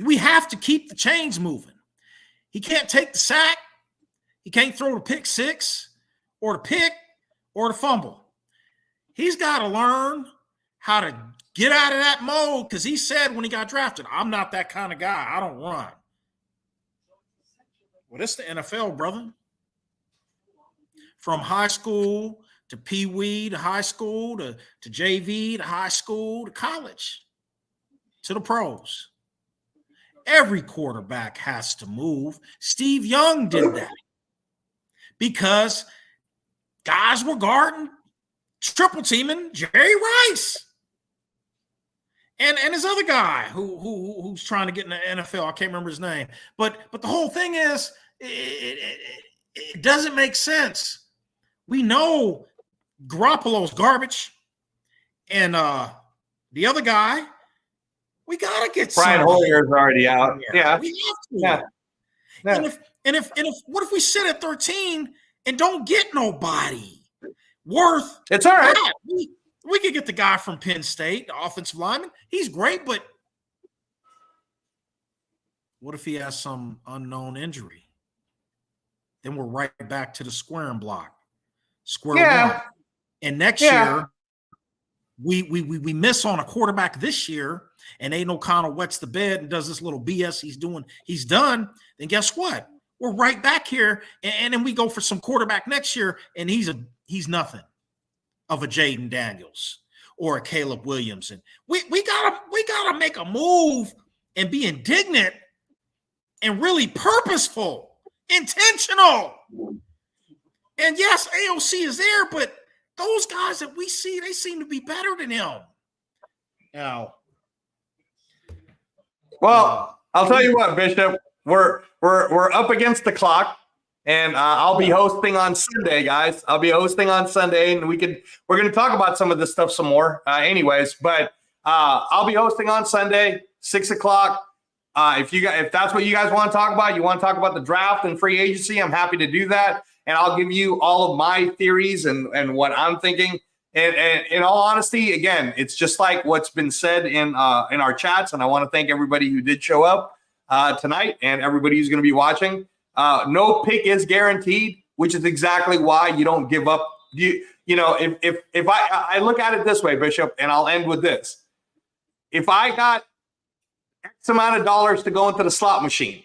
We have to keep the chains moving. He can't take the sack. He can't throw the pick six or the pick or the fumble. He's got to learn how to get out of that mode, because he said when he got drafted, I'm not that kind of guy. I don't run. Well, it's the NFL, brother. From high school to Pee Wee to high school to JV to high school to college to the pros. Every quarterback has to move. Steve Young did that because guys were guarding, triple teaming Jerry Rice. And his other guy who's trying to get in the NFL, I can't remember his name. But the whole thing is, it doesn't make sense. We know Garoppolo's garbage, and the other guy, we gotta get Brian Hoyer's already out. Yeah, we have to. Yeah. And if what if we sit at 13 and don't get nobody worth? It's all right. We could get the guy from Penn State, the offensive lineman. He's great, but what if he has some unknown injury? Then we're right back to the squaring block. Square one. And next year, we miss on a quarterback this year, and Aiden O'Connell wets the bed and does this little BS he's done, then guess what? We're right back here, and then we go for some quarterback next year, and he's nothing of a Jaden Daniels or a Caleb Williams. And we gotta make a move and be indignant and really purposeful, intentional. And yes, AOC is there, but those guys that we see, they seem to be better than him. Now, well, I'll tell you what, Bishop, we're up against the clock, and I'll be hosting on Sunday, guys. I'll be hosting on Sunday, and we're going to talk about some of this stuff some more, anyways. But I'll be hosting on Sunday, 6:00. If that's what you guys want to talk about, you want to talk about the draft and free agency, I'm happy to do that, and I'll give you all of my theories and what I'm thinking. And in all honesty, again, it's just like what's been said in our chats, and I want to thank everybody who did show up tonight and everybody who's going to be watching. No pick is guaranteed, which is exactly why you don't give up. You know, if I look at it this way, Bishop, and I'll end with this: if I got X amount of dollars to go into the slot machine,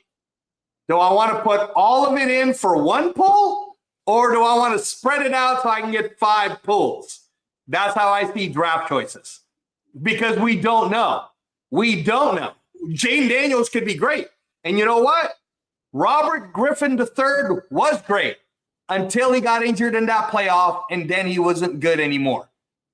do I want to put all of it in for one pull, or do I want to spread it out so I can get 5 pulls? That's how I see draft choices, because we don't know. We don't know. Jane Daniels could be great. And you know what? Robert Griffin III was great until he got injured in that playoff, and then he wasn't good anymore.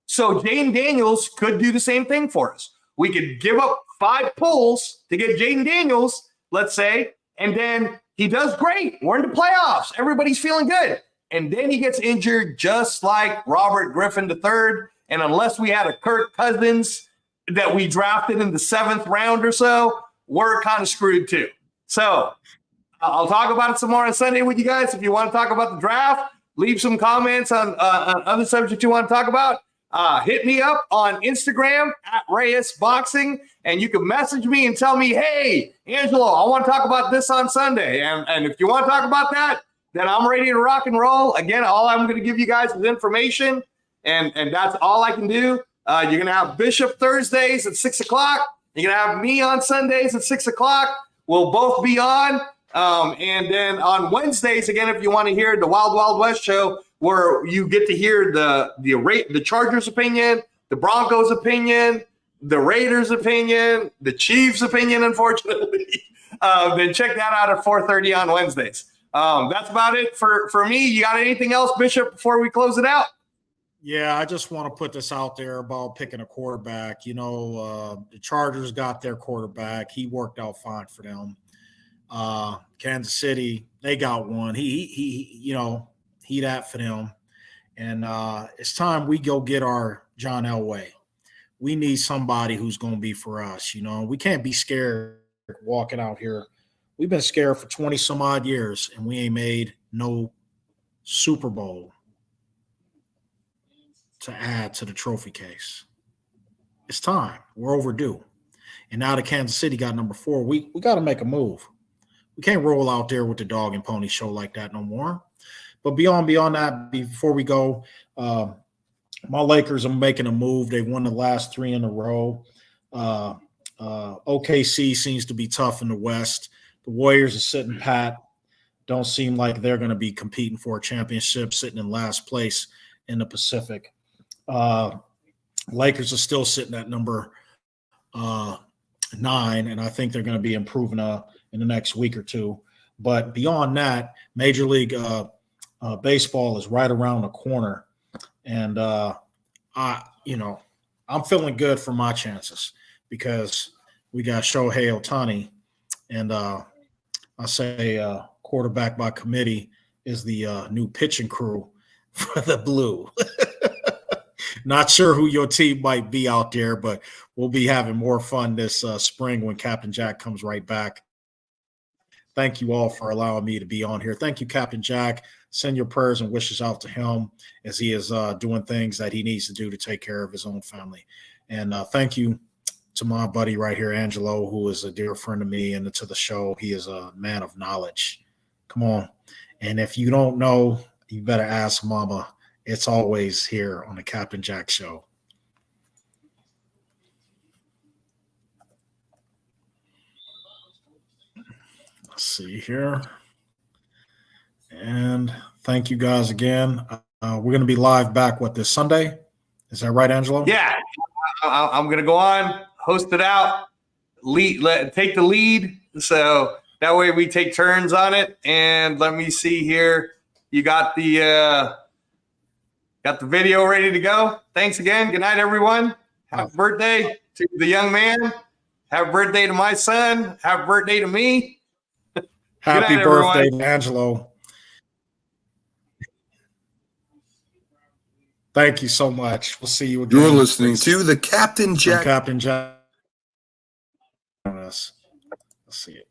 So Jane Daniels could do the same thing for us. We could give up 5 pulls to get Jane Daniels, let's say, and then he does great. We're in the playoffs. Everybody's feeling good. And then he gets injured just like Robert Griffin III. And unless we had a Kirk Cousins that we drafted in the 7th round or so, we're kind of screwed too. So I'll talk about it some more on Sunday with you guys. If you want to talk about the draft, leave some comments on other subjects you want to talk about. Hit me up on Instagram at Reyes Boxing, and you can message me and tell me, hey, Angelo, I want to talk about this on Sunday. And if you want to talk about that, then I'm ready to rock and roll. Again, all I'm going to give you guys is information, and that's all I can do. You're going to have Bishop Thursdays at 6:00. You're going to have me on Sundays at 6:00. We'll both be on. And then on Wednesdays, again, if you want to hear the Wild Wild West show, where you get to hear the Chargers opinion, the Broncos opinion, the Raiders opinion, the Chiefs opinion, unfortunately, then check that out at 4:30 on Wednesdays. That's about it for me. You got anything else, Bishop, before we close it out? Yeah, I just want to put this out there about picking a quarterback. You know, the Chargers got their quarterback. He worked out fine for them. Kansas City, they got one. He that for them. And it's time we go get our John Elway. We need somebody who's going to be for us. You know, we can't be scared walking out here. We've been scared for 20 some odd years, and we ain't made no Super Bowl to add to the trophy case. It's time. We're overdue. And now that Kansas City got number 4, we got to make a move. We can't roll out there with the dog and pony show like that no more. But beyond that, before we go, my Lakers are making a move. They won the last 3 in a row. OKC seems to be tough in the West. The Warriors are sitting pat. Don't seem like they're going to be competing for a championship, sitting in last place in the Pacific. Lakers are still sitting at number 9, and I think they're going to be improving in the next week or two. But beyond that, Major League Baseball is right around the corner, and I'm feeling good for my chances because we got Shohei Ohtani, and I say quarterback by committee is the new pitching crew for the Blue. Not sure who your team might be out there, but we'll be having more fun this spring when Captain Jack comes right back. Thank you all for allowing me to be on here. Thank you, Captain Jack. Send your prayers and wishes out to him as he is doing things that he needs to do to take care of his own family. And thank you to my buddy right here, Angelo, who is a dear friend of me and to the show. He is a man of knowledge. Come on. And if you don't know, you better ask Mama. It's always here on the Captain Jack Show. Let's see here. And thank you guys again. We're going to be live back, this Sunday? Is that right, Angelo? Yeah. I'm going to go on, host it out. take the lead. So that way we take turns on it. And let me see here. You got the video ready to go. Thanks again. Good night, everyone. Happy birthday to the young man. Happy birthday to my son. Happy birthday to me. Happy night, birthday, everyone. Angelo. Thank you so much. We'll see you again. You're listening to the Captain From Jack. Captain Jack. Let's see it.